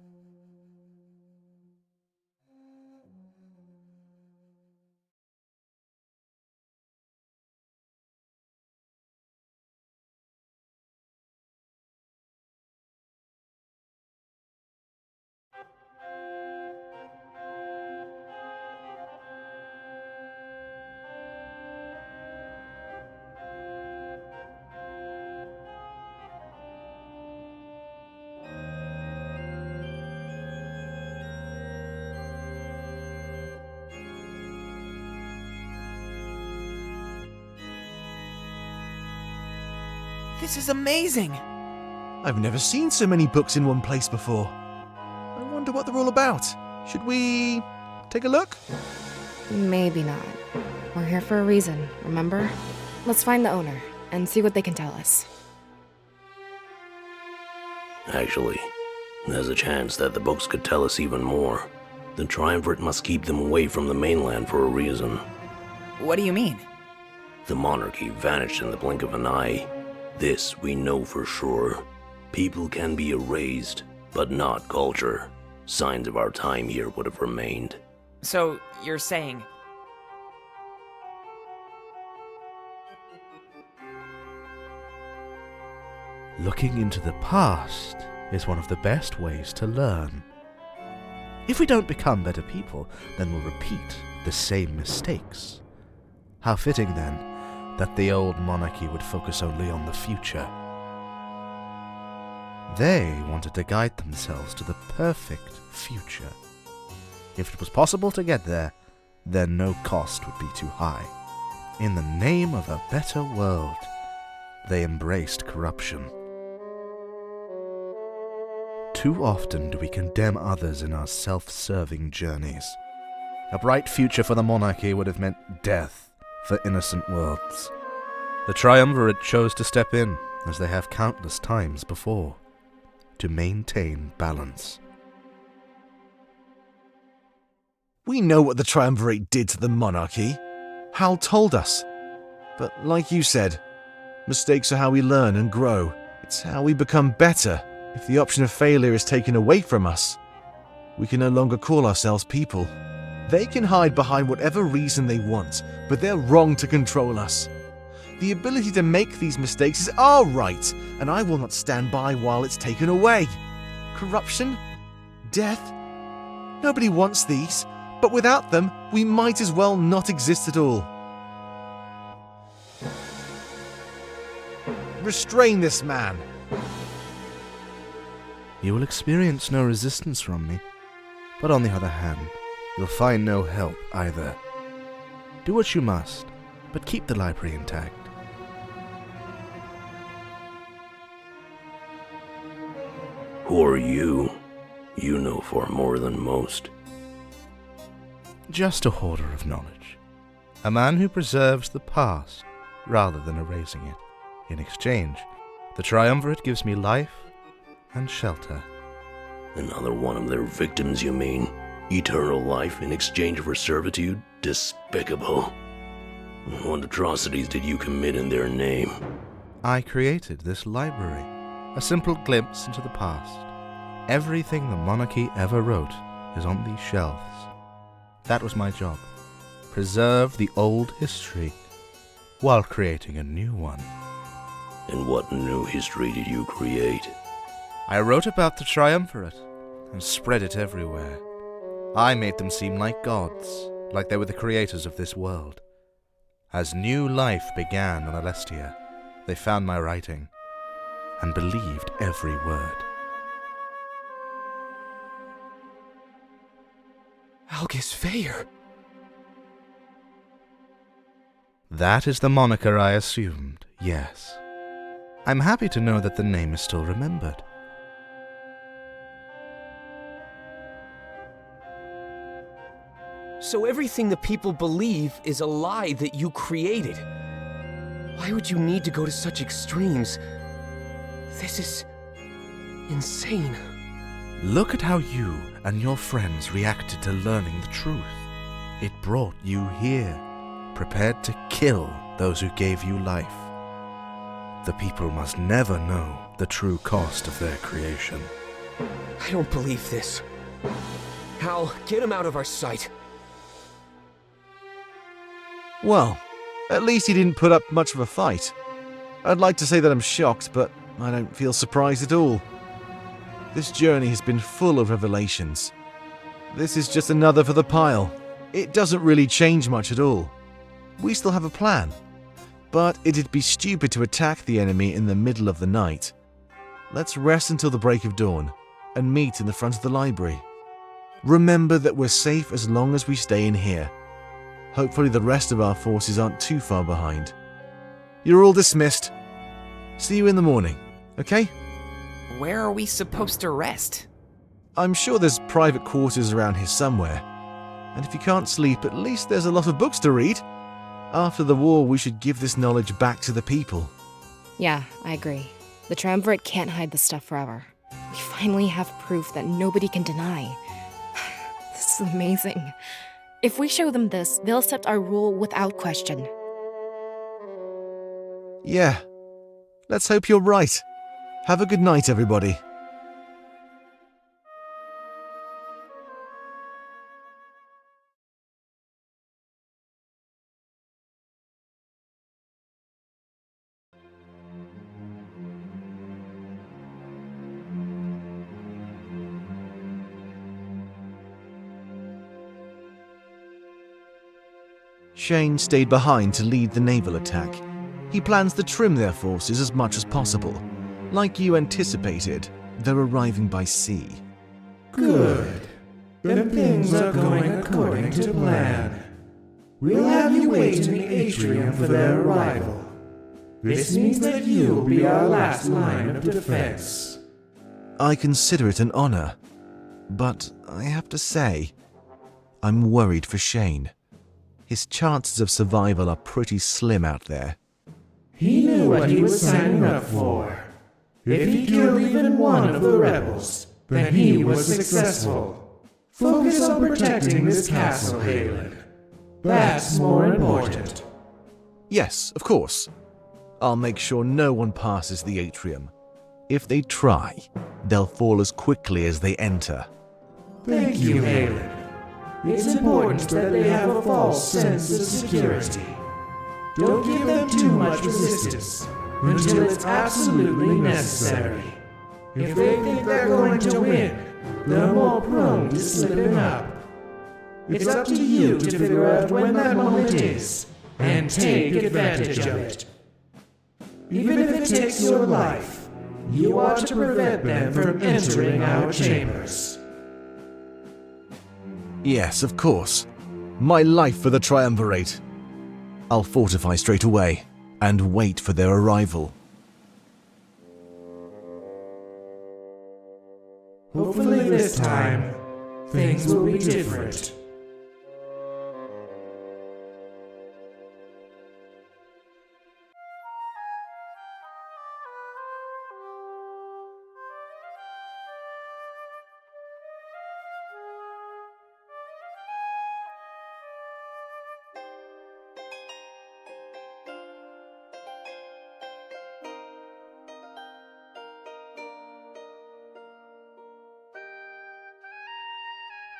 This is amazing! I've never seen so many books in one place before. I wonder what they're all about. Should we take a look? Maybe not. We're here for a reason, remember? Let's find the owner and see what they can tell us. Actually, there's a chance that the books could tell us even more. The Triumvirate must keep them away from the mainland for a reason. What do you mean? The monarchy vanished in the blink of an eye. This we know for sure. People can be erased, but not culture. Signs of our time here would have remained. So, you're saying... Looking into the past is one of the best ways to learn. If we don't become better people, then we'll repeat the same mistakes. How fitting, then, that the old monarchy would focus only on the future. They wanted to guide themselves to the perfect future. If it was possible to get there, then no cost would be too high. In the name of a better world, they embraced corruption. Too often do we condemn others in our self-serving journeys. A bright future for the monarchy would have meant death for innocent worlds. The Triumvirate chose to step in, as they have countless times before, to maintain balance. We know what the Triumvirate did to the monarchy. Hal told us. But like you said, mistakes are how we learn and grow. It's how we become better. If the option of failure is taken away from us, we can no longer call ourselves people. They can hide behind whatever reason they want, but they're wrong to control us. The ability to make these mistakes is our right, and I will not stand by while it's taken away. Corruption? Death? Nobody wants these, but without them, we might as well not exist at all. Restrain this man. You will experience no resistance from me, but on the other hand, you'll find no help either. Do what you must, but keep the library intact. Who are you? You know far more than most. Just a hoarder of knowledge. A man who preserves the past rather than erasing it. In exchange, the Triumvirate gives me life and shelter. Another one of their victims, you mean? Eternal life in exchange for servitude? Despicable. What atrocities did you commit in their name? I created this library, a simple glimpse into the past. Everything the monarchy ever wrote is on these shelves. That was my job. Preserve the old history while creating a new one. And what new history did you create? I wrote about the Triumvirate and spread it everywhere. I made them seem like gods, like they were the creators of this world. As new life began on Alestia, they found my writing and believed every word. Algus Fair. That is the moniker I assumed, yes. I'm happy to know that the name is still remembered. So everything the people believe is a lie that you created. Why would you need to go to such extremes? This is insane. Look at how you and your friends reacted to learning the truth. It brought you here, prepared to kill those who gave you life. The people must never know the true cost of their creation. I don't believe this. Hal, get him out of our sight. Well, at least he didn't put up much of a fight. I'd like to say that I'm shocked, but I don't feel surprised at all. This journey has been full of revelations. This is just another for the pile. It doesn't really change much at all. We still have a plan. But it'd be stupid to attack the enemy in the middle of the night. Let's rest until the break of dawn and meet in the front of the library. Remember that we're safe as long as we stay in here. Hopefully the rest of our forces aren't too far behind. You're all dismissed. See you in the morning, okay? Where are we supposed to rest? I'm sure there's private quarters around here somewhere. And if you can't sleep, at least there's a lot of books to read. After the war, we should give this knowledge back to the people. Yeah, I agree. The Triumvirate can't hide the stuff forever. We finally have proof that nobody can deny. This is amazing. If we show them this, they'll accept our rule without question. Yeah. Let's hope you're right. Have a good night, everybody. Shane stayed behind to lead the naval attack. He plans to trim their forces as much as possible. Like you anticipated, they're arriving by sea. Good. Then things are going according to plan. We'll have you wait in the atrium for their arrival. This means that you'll be our last line of defense. I consider it an honor, but I have to say, I'm worried for Shane. His chances of survival are pretty slim out there. He knew what he was signing up for. If he killed even one of the rebels, then he was successful. Focus on protecting this castle, Halen. That's more important. Yes, of course. I'll make sure no one passes the atrium. If they try, they'll fall as quickly as they enter. Thank you, Halen. It's important that they have a false sense of security. Don't give them too much resistance until it's absolutely necessary. If they think they're going to win, they're more prone to slipping up. It's up to you to figure out when that moment is and take advantage of it. Even if it takes your life, you ought to prevent them from entering our chambers. Yes, of course. My life for the Triumvirate. I'll fortify straight away and wait for their arrival. Hopefully this time, things will be different.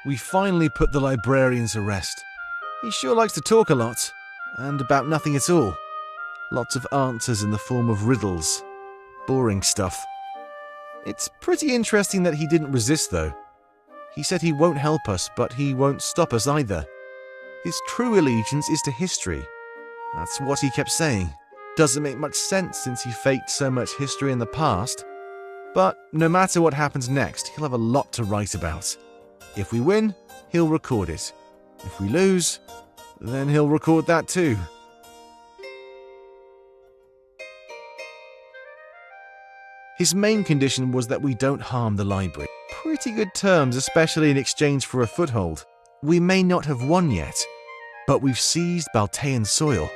We finally put the librarian to rest. He sure likes to talk a lot, and about nothing at all. Lots of answers in the form of riddles. Boring stuff. It's pretty interesting that he didn't resist, though. He said he won't help us, but he won't stop us either. His true allegiance is to history. That's what he kept saying. Doesn't make much sense since he faked so much history in the past. But no matter what happens next, he'll have a lot to write about. If we win, he'll record it. If we lose, then he'll record that too. His main condition was that we don't harm the library. Pretty good terms, especially in exchange for a foothold. We may not have won yet, but we've seized Baltean soil.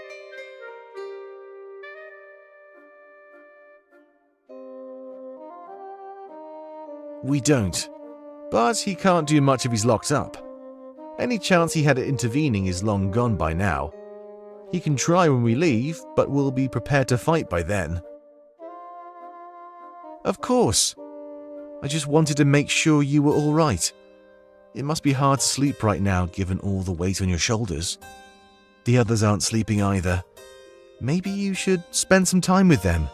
We don't, but he can't do much if he's locked up. Any chance he had at intervening is long gone by now. He can try when we leave, but we'll be prepared to fight by then. Of course. I just wanted to make sure you were all right. It must be hard to sleep right now given all the weight on your shoulders. The others aren't sleeping either. Maybe you should spend some time with them.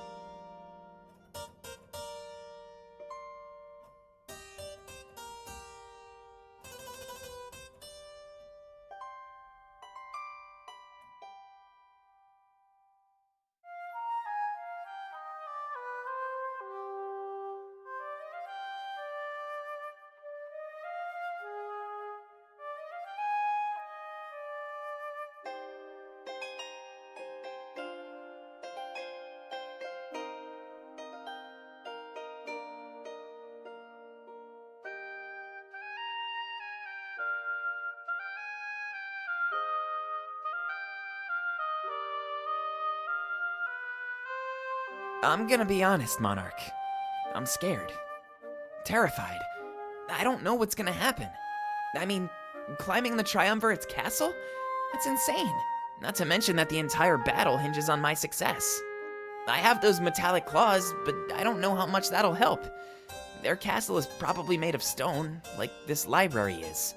I'm gonna be honest, Monarch. I'm scared. Terrified. I don't know what's gonna happen. I mean, climbing the Triumvirate's castle? That's insane. Not to mention that the entire battle hinges on my success. I have those metallic claws, but I don't know how much that'll help. Their castle is probably made of stone, like this library is.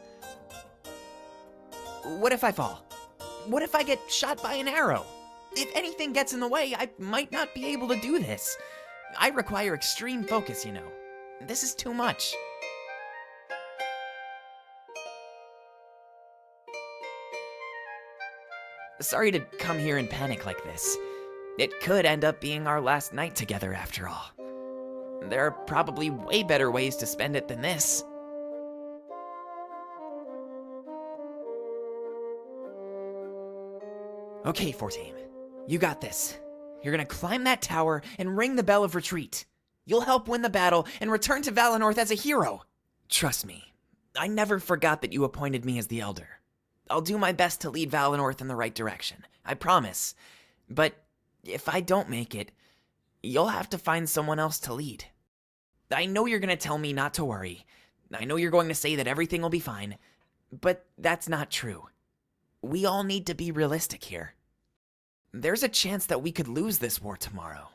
What if I fall? What if I get shot by an arrow? If anything gets in the way, I might not be able to do this. I require extreme focus, you know. This is too much. Sorry to come here in panic like this. It could end up being our last night together after all. There are probably way better ways to spend it than this. Okay, Fortame. You got this. You're gonna climb that tower and ring the bell of retreat. You'll help win the battle and return to Valinor as a hero. Trust me, I never forgot that you appointed me as the Elder. I'll do my best to lead Valinor in the right direction, I promise. But if I don't make it, you'll have to find someone else to lead. I know you're gonna tell me not to worry. I know you're going to say that everything will be fine, but that's not true. We all need to be realistic here. There's a chance that we could lose this war tomorrow.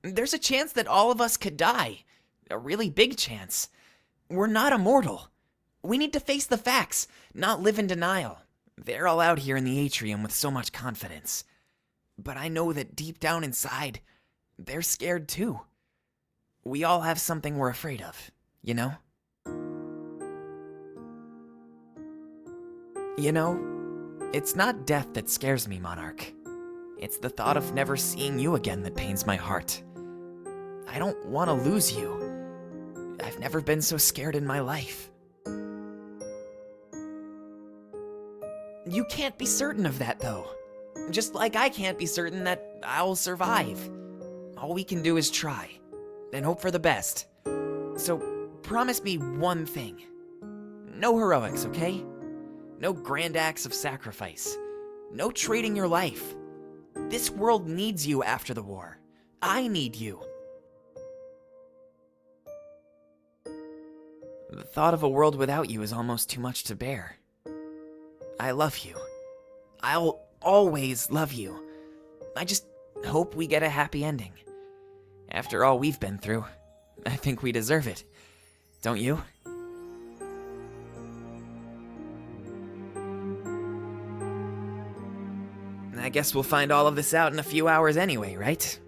There's a chance that all of us could die. A really big chance. We're not immortal. We need to face the facts, not live in denial. They're all out here in the atrium with so much confidence. But I know that deep down inside, they're scared too. We all have something we're afraid of, you know? You know, it's not death that scares me, Monarch. It's the thought of never seeing you again that pains my heart. I don't want to lose you. I've never been so scared in my life. You can't be certain of that, though. Just like I can't be certain that I'll survive. All we can do is try, and hope for the best. So, promise me one thing. No heroics, okay? No grand acts of sacrifice. No trading your life. This world needs you after the war. I need you. The thought of a world without you is almost too much to bear. I love you. I'll always love you. I just hope we get a happy ending. After all we've been through, I think we deserve it. Don't you? I guess we'll find all of this out in a few hours anyway, right?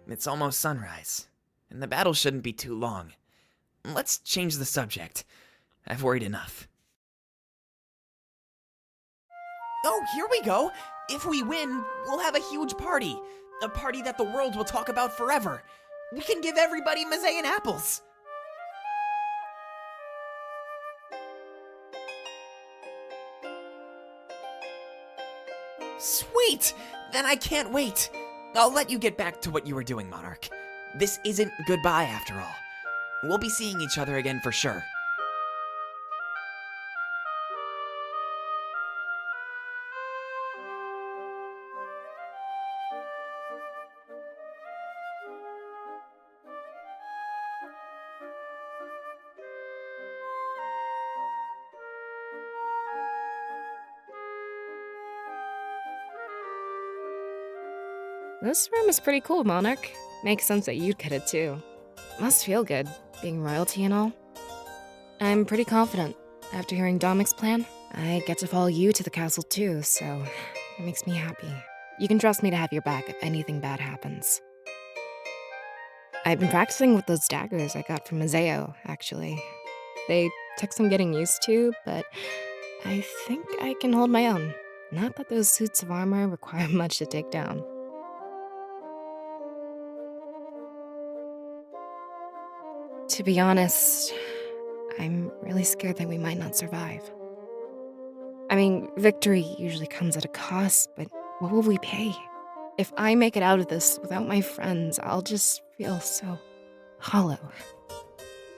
It's almost sunrise, and the battle shouldn't be too long. Let's change the subject. I've worried enough. Oh, here we go! If we win, we'll have a huge party. A party that the world will talk about forever. We can give everybody Mazayan apples. Sweet! Then I can't wait. I'll let you get back to what you were doing, Monarch. This isn't goodbye after all. We'll be seeing each other again for sure. This room is pretty cool, Monarch. Makes sense that you'd get it too. Must feel good, being royalty and all. I'm pretty confident. After hearing Domic's plan, I get to follow you to the castle too, so it makes me happy. You can trust me to have your back if anything bad happens. I've been practicing with those daggers I got from Mazeo, actually. They took some getting used to, but I think I can hold my own. Not that those suits of armor require much to take down. To be honest, I'm really scared that we might not survive. I mean, victory usually comes at a cost, but what will we pay? If I make it out of this without my friends, I'll just feel so hollow.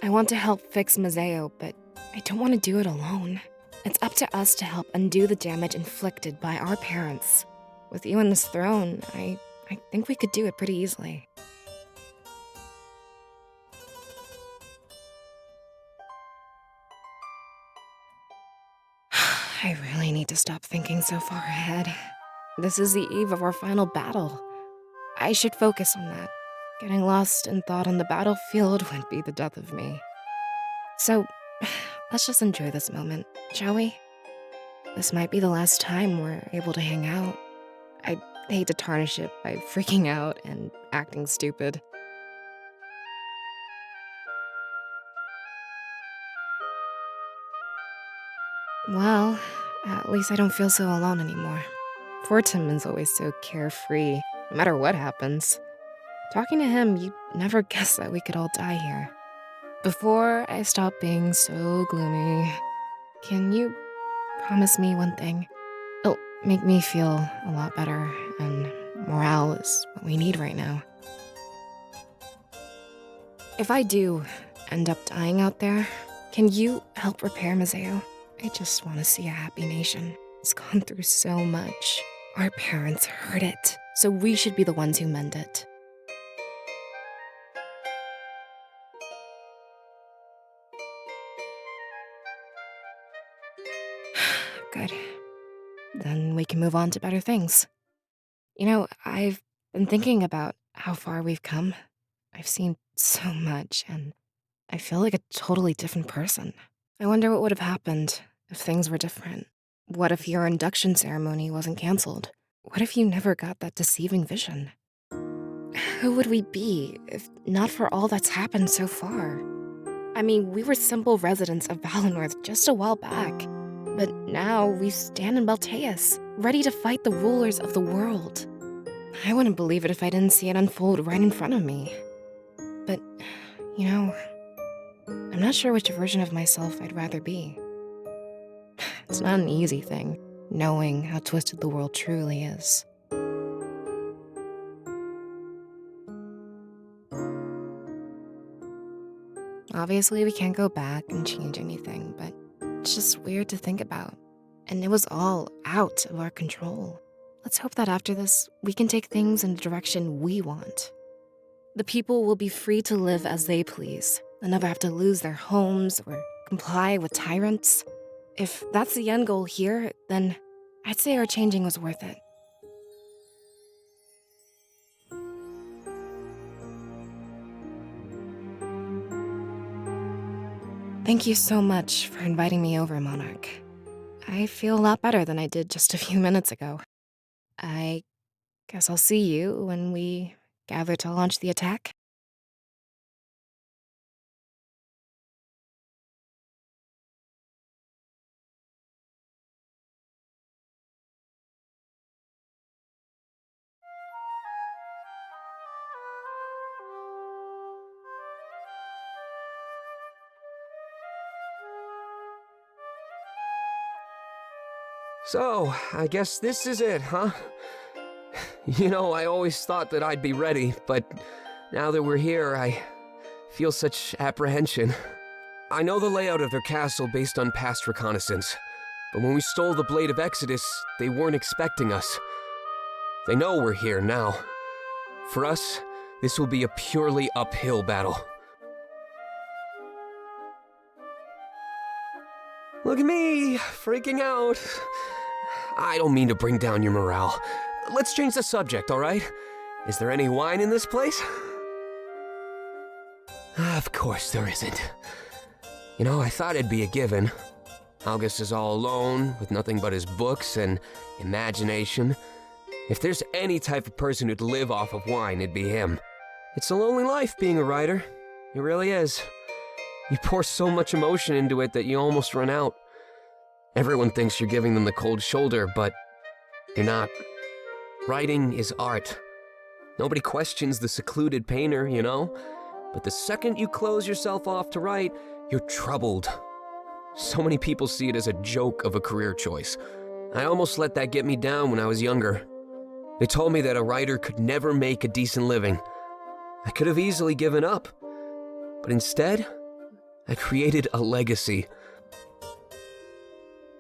I want to help fix Mazeo, but I don't want to do it alone. It's up to us to help undo the damage inflicted by our parents. With you on this throne, I think we could do it pretty easily. I really need to stop thinking so far ahead. This is the eve of our final battle. I should focus on that. Getting lost in thought on the battlefield would be the death of me. So, let's just enjoy this moment, shall we? This might be the last time we're able to hang out. I hate to tarnish it by freaking out and acting stupid. Well, at least I don't feel so alone anymore. Fortum is always so carefree, no matter what happens. Talking to him, you'd never guess that we could all die here. Before I stop being so gloomy, can you promise me one thing? It'll make me feel a lot better, and morale is what we need right now. If I do end up dying out there, can you help repair Mazeo? I just want to see a happy nation. It's gone through so much. Our parents heard it, so we should be the ones who mend it. Good. Then we can move on to better things. You know, I've been thinking about how far we've come. I've seen so much, and I feel like a totally different person. I wonder what would have happened if things were different. What if your induction ceremony wasn't canceled? What if you never got that deceiving vision? Who would we be if not for all that's happened so far? I mean, we were simple residents of Valinor just a while back, but now we stand in Balteus, ready to fight the rulers of the world. I wouldn't believe it if I didn't see it unfold right in front of me. But, you know, I'm not sure which version of myself I'd rather be. It's not an easy thing, knowing how twisted the world truly is. Obviously, we can't go back and change anything, but it's just weird to think about. And it was all out of our control. Let's hope that after this, we can take things in the direction we want. The people will be free to live as they please. They'll never have to lose their homes or comply with tyrants. If that's the end goal here, then I'd say our changing was worth it. Thank you so much for inviting me over, Monarch. I feel a lot better than I did just a few minutes ago. I guess I'll see you when we gather to launch the attack. So, I guess this is it, huh? You know, I always thought that I'd be ready, but now that we're here, I feel such apprehension. I know the layout of their castle based on past reconnaissance, but when we stole the Blade of Exodus, they weren't expecting us. They know we're here now. For us, this will be a purely uphill battle. Look at me, freaking out. I don't mean to bring down your morale. Let's change the subject, all right? Is there any wine in this place? Of course there isn't. You know, I thought it'd be a given. August is all alone, with nothing but his books and imagination. If there's any type of person who'd live off of wine, it'd be him. It's a lonely life being a writer. It really is. You pour so much emotion into it that you almost run out. Everyone thinks you're giving them the cold shoulder, but you're not. Writing is art. Nobody questions the secluded painter, you know? But the second you close yourself off to write, you're troubled. So many people see it as a joke of a career choice. I almost let that get me down when I was younger. They told me that a writer could never make a decent living. I could have easily given up. But instead, I created a legacy.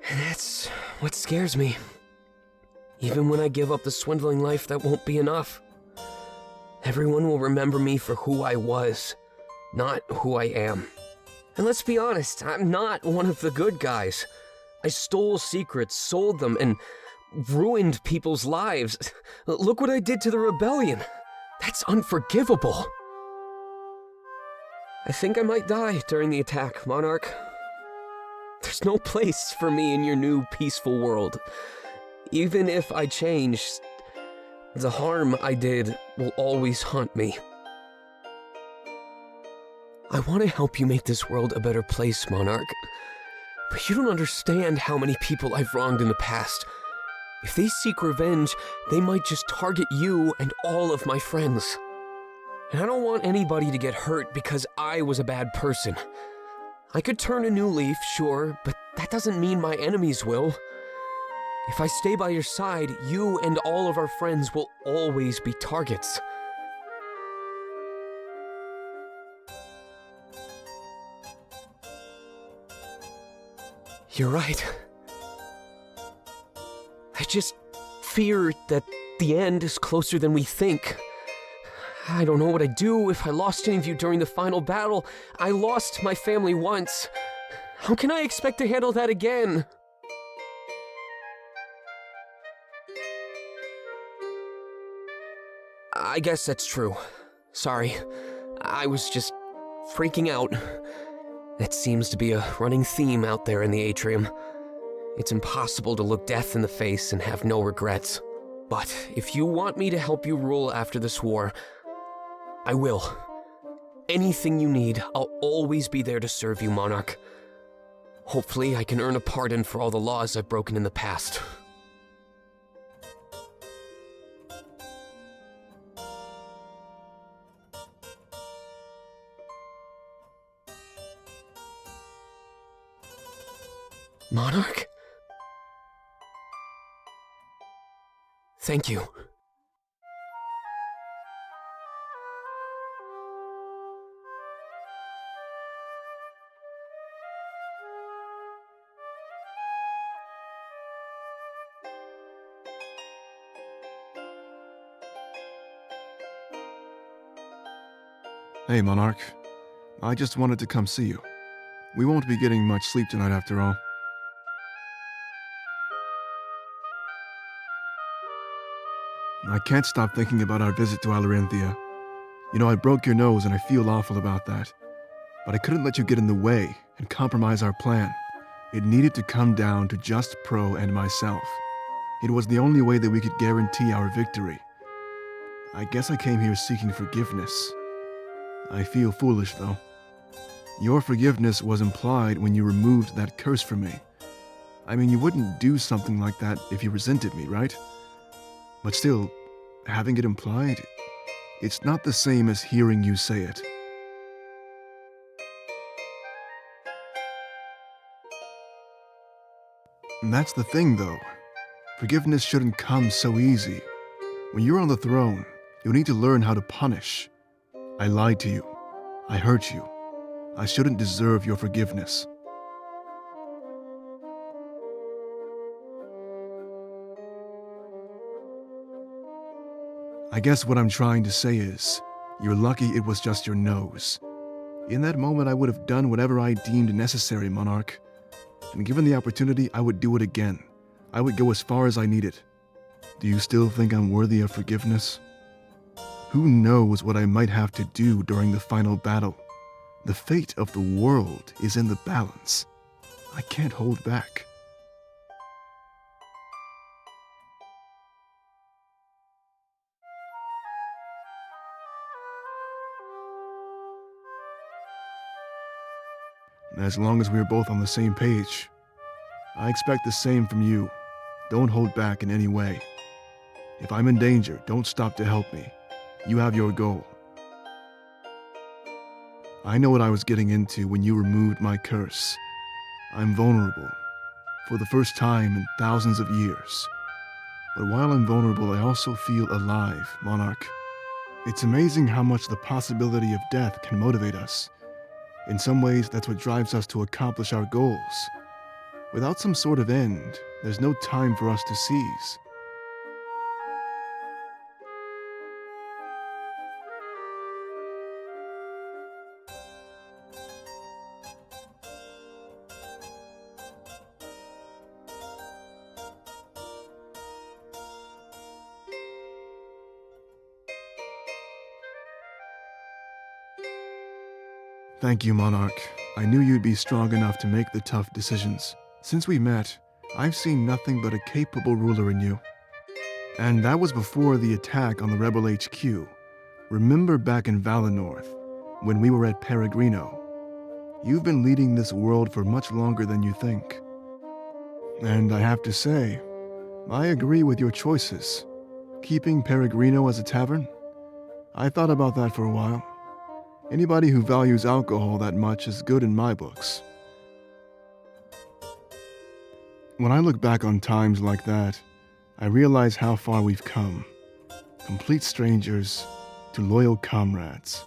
And that's what scares me. Even when I give up the swindling life, that won't be enough. Everyone will remember me for who I was, not who I am. And let's be honest, I'm not one of the good guys. I stole secrets, sold them, and ruined people's lives. Look what I did to the rebellion. That's unforgivable. I think I might die during the attack, Monarch. There's no place for me in your new peaceful world. Even if I change, the harm I did will always haunt me. I want to help you make this world a better place, Monarch. But you don't understand how many people I've wronged in the past. If they seek revenge, they might just target you and all of my friends. And I don't want anybody to get hurt because I was a bad person. I could turn a new leaf, sure, but that doesn't mean my enemies will. If I stay by your side, you and all of our friends will always be targets. You're right. I just fear that the end is closer than we think. I don't know what I'd do if I lost any of you during the final battle. I lost my family once. How can I expect to handle that again? I guess that's true. Sorry. I was just freaking out. That seems to be a running theme out there in the atrium. It's impossible to look death in the face and have no regrets. But if you want me to help you rule after this war, I will. Anything you need, I'll always be there to serve you, Monarch. Hopefully, I can earn a pardon for all the laws I've broken in the past. Monarch? Thank you. Hey, Monarch. I just wanted to come see you. We won't be getting much sleep tonight after all. I can't stop thinking about our visit to Alarinthia. You know, I broke your nose and I feel awful about that. But I couldn't let you get in the way and compromise our plan. It needed to come down to just Pro and myself. It was the only way that we could guarantee our victory. I guess I came here seeking forgiveness. I feel foolish, though. Your forgiveness was implied when you removed that curse from me. I mean, you wouldn't do something like that if you resented me, right? But still, having it implied, it's not the same as hearing you say it. And that's the thing, though. Forgiveness shouldn't come so easy. When you're on the throne, you'll need to learn how to punish. I lied to you. I hurt you. I shouldn't deserve your forgiveness. I guess what I'm trying to say is, you're lucky it was just your nose. In that moment, I would have done whatever I deemed necessary, Monarch. And given the opportunity, I would do it again. I would go as far as I needed. Do you still think I'm worthy of forgiveness? Who knows what I might have to do during the final battle? The fate of the world is in the balance. I can't hold back. As long as we're both on the same page, I expect the same from you. Don't hold back in any way. If I'm in danger, don't stop to help me. You have your goal. I know what I was getting into when you removed my curse. I'm vulnerable, for the first time in thousands of years. But while I'm vulnerable, I also feel alive, Monarch. It's amazing how much the possibility of death can motivate us. In some ways, that's what drives us to accomplish our goals. Without some sort of end, there's no time for us to seize. Thank you, Monarch. I knew you'd be strong enough to make the tough decisions. Since we met, I've seen nothing but a capable ruler in you. And that was before the attack on the Rebel HQ. Remember back in Valinor, when we were at Peregrino? You've been leading this world for much longer than you think. And I have to say, I agree with your choices. Keeping Peregrino as a tavern? I thought about that for a while. Anybody who values alcohol that much is good in my books. When I look back on times like that, I realize how far we've come. Complete strangers to loyal comrades,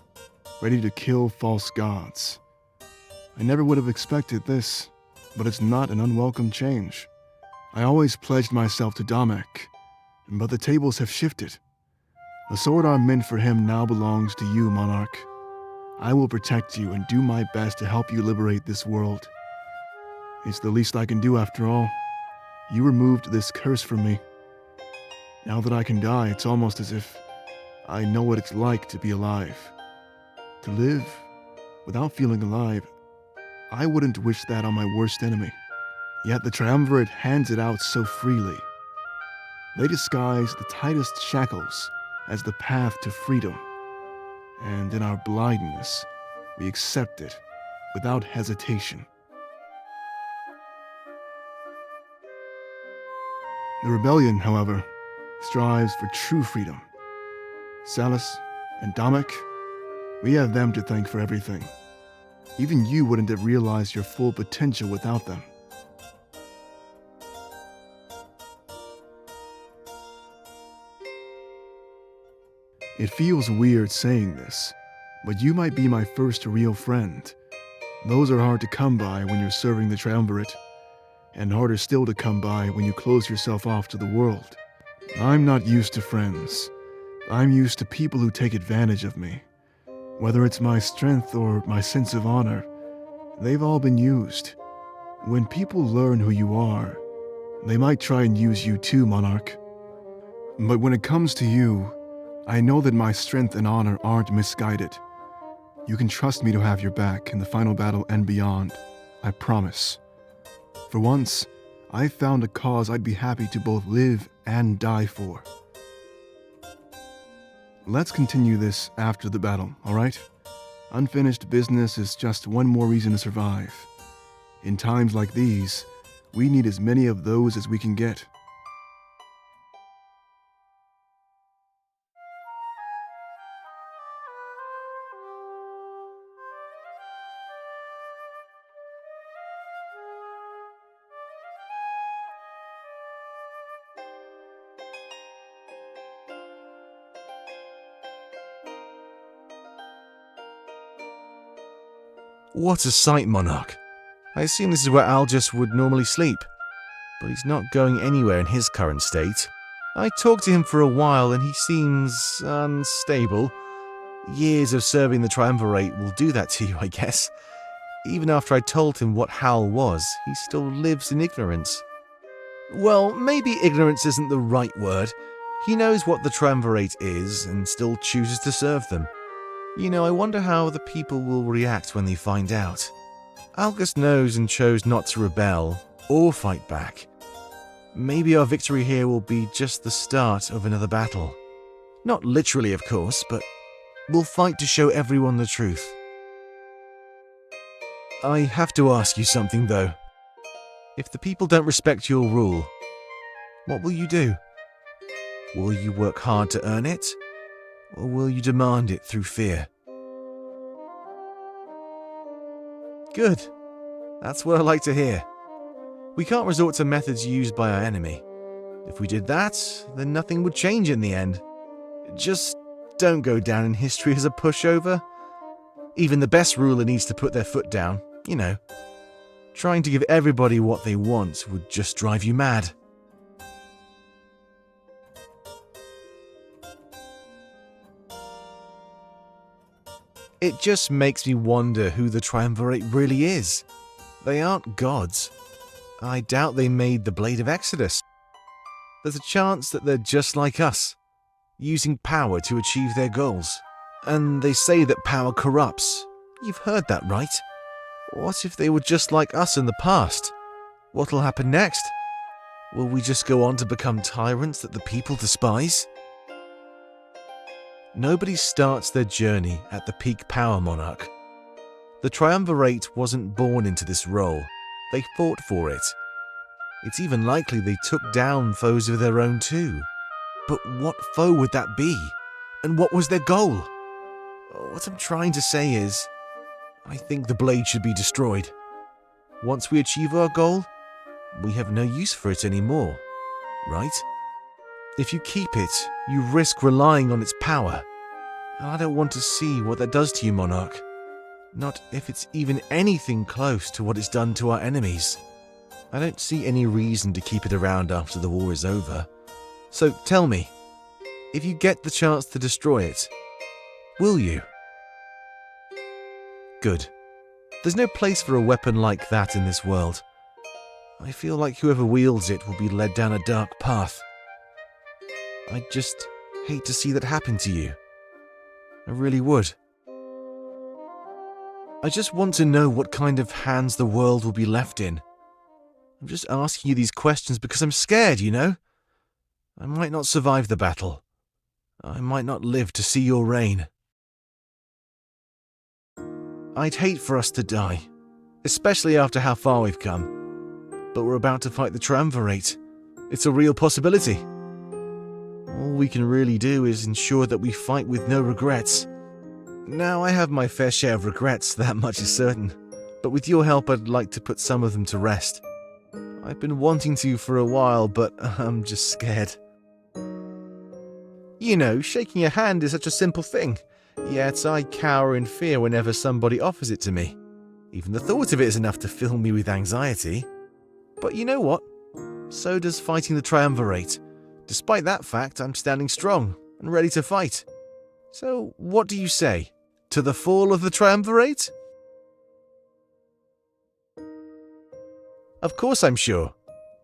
ready to kill false gods. I never would have expected this, but it's not an unwelcome change. I always pledged myself to Damek, but the tables have shifted. The sword arm meant for him now belongs to you, Monarch. I will protect you and do my best to help you liberate this world. It's the least I can do after all. You removed this curse from me. Now that I can die, it's almost as if I know what it's like to be alive. To live without feeling alive, I wouldn't wish that on my worst enemy. Yet the Triumvirate hands it out so freely. They disguise the tightest shackles as the path to freedom. And in our blindness, we accept it without hesitation. The rebellion, however, strives for true freedom. Salus and Damek, we have them to thank for everything. Even you wouldn't have realized your full potential without them. It feels weird saying this, but you might be my first real friend. Those are hard to come by when you're serving the Triumvirate, and harder still to come by when you close yourself off to the world. I'm not used to friends. I'm used to people who take advantage of me. Whether it's my strength or my sense of honor, they've all been used. When people learn who you are, they might try and use you too, Monarch. But when it comes to you, I know that my strength and honor aren't misguided. You can trust me to have your back in the final battle and beyond. I promise. For once, I found a cause I'd be happy to both live and die for. Let's continue this after the battle, all right? Unfinished business is just one more reason to survive. In times like these, we need as many of those as we can get. What a sight, Monarch. I assume this is where Algus would normally sleep, but he's not going anywhere in his current state. I talked to him for a while and he seems unstable. Years of serving the Triumvirate will do that to you, I guess. Even after I told him what Hal was, he still lives in ignorance. Well, maybe ignorance isn't the right word. He knows what the Triumvirate is and still chooses to serve them. You know, I wonder how the people will react when they find out. Algus knows and chose not to rebel or fight back. Maybe our victory here will be just the start of another battle. Not literally, of course, but we'll fight to show everyone the truth. I have to ask you something, though. If the people don't respect your rule, what will you do? Will you work hard to earn it? Or will you demand it through fear? Good. That's what I like to hear. We can't resort to methods used by our enemy. If we did that, then nothing would change in the end. Just don't go down in history as a pushover. Even the best ruler needs to put their foot down, you know. Trying to give everybody what they want would just drive you mad. It just makes me wonder who the Triumvirate really is. They aren't gods. I doubt they made the Blade of Exodus. There's a chance that they're just like us, using power to achieve their goals. And they say that power corrupts. You've heard that, right? What if they were just like us in the past? What'll happen next? Will we just go on to become tyrants that the people despise? Nobody starts their journey at the peak power, Monarch. The Triumvirate wasn't born into this role. They fought for it. It's even likely they took down foes of their own too. But what foe would that be? And what was their goal? What I'm trying to say is, I think the blade should be destroyed. Once we achieve our goal, we have no use for it anymore, right? If you keep it, you risk relying on its power. And I don't want to see what that does to you, Monarch. Not if it's even anything close to what it's done to our enemies. I don't see any reason to keep it around after the war is over. So tell me, if you get the chance to destroy it, will you? Good. There's no place for a weapon like that in this world. I feel like whoever wields it will be led down a dark path. I just hate to see that happen to you. I really would. I just want to know what kind of hands the world will be left in. I'm just asking you these questions because I'm scared, you know? I might not survive the battle. I might not live to see your reign. I'd hate for us to die, especially after how far we've come. But we're about to fight the Triumvirate. It's a real possibility. All we can really do is ensure that we fight with no regrets. Now, I have my fair share of regrets, that much is certain. But with your help, I'd like to put some of them to rest. I've been wanting to for a while, but I'm just scared. You know, shaking a hand is such a simple thing. Yet I cower in fear whenever somebody offers it to me. Even the thought of it is enough to fill me with anxiety. But you know what? So does fighting the Triumvirate. Despite that fact, I'm standing strong and ready to fight. So, what do you say? To the fall of the Triumvirate? Of course I'm sure.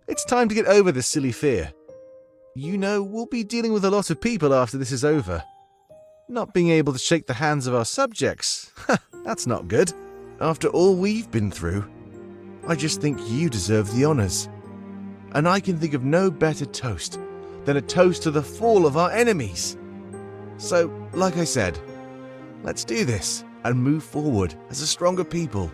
It's time to get over this silly fear. You know, we'll be dealing with a lot of people after this is over. Not being able to shake the hands of our subjects, that's not good. After all we've been through, I just think you deserve the honors. and I can think of no better toast than a toast to the fall of our enemies. So, like I said, let's do this and move forward as a stronger people.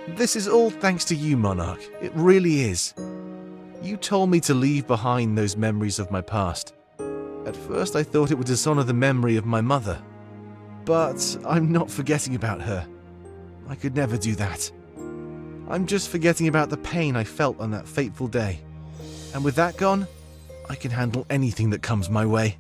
This is all thanks to you, Monarch. It really is. You told me to leave behind those memories of my past. At first I thought it would dishonor the memory of my mother. But I'm not forgetting about her. I could never do that. I'm just forgetting about the pain I felt on that fateful day. And with that gone, I can handle anything that comes my way.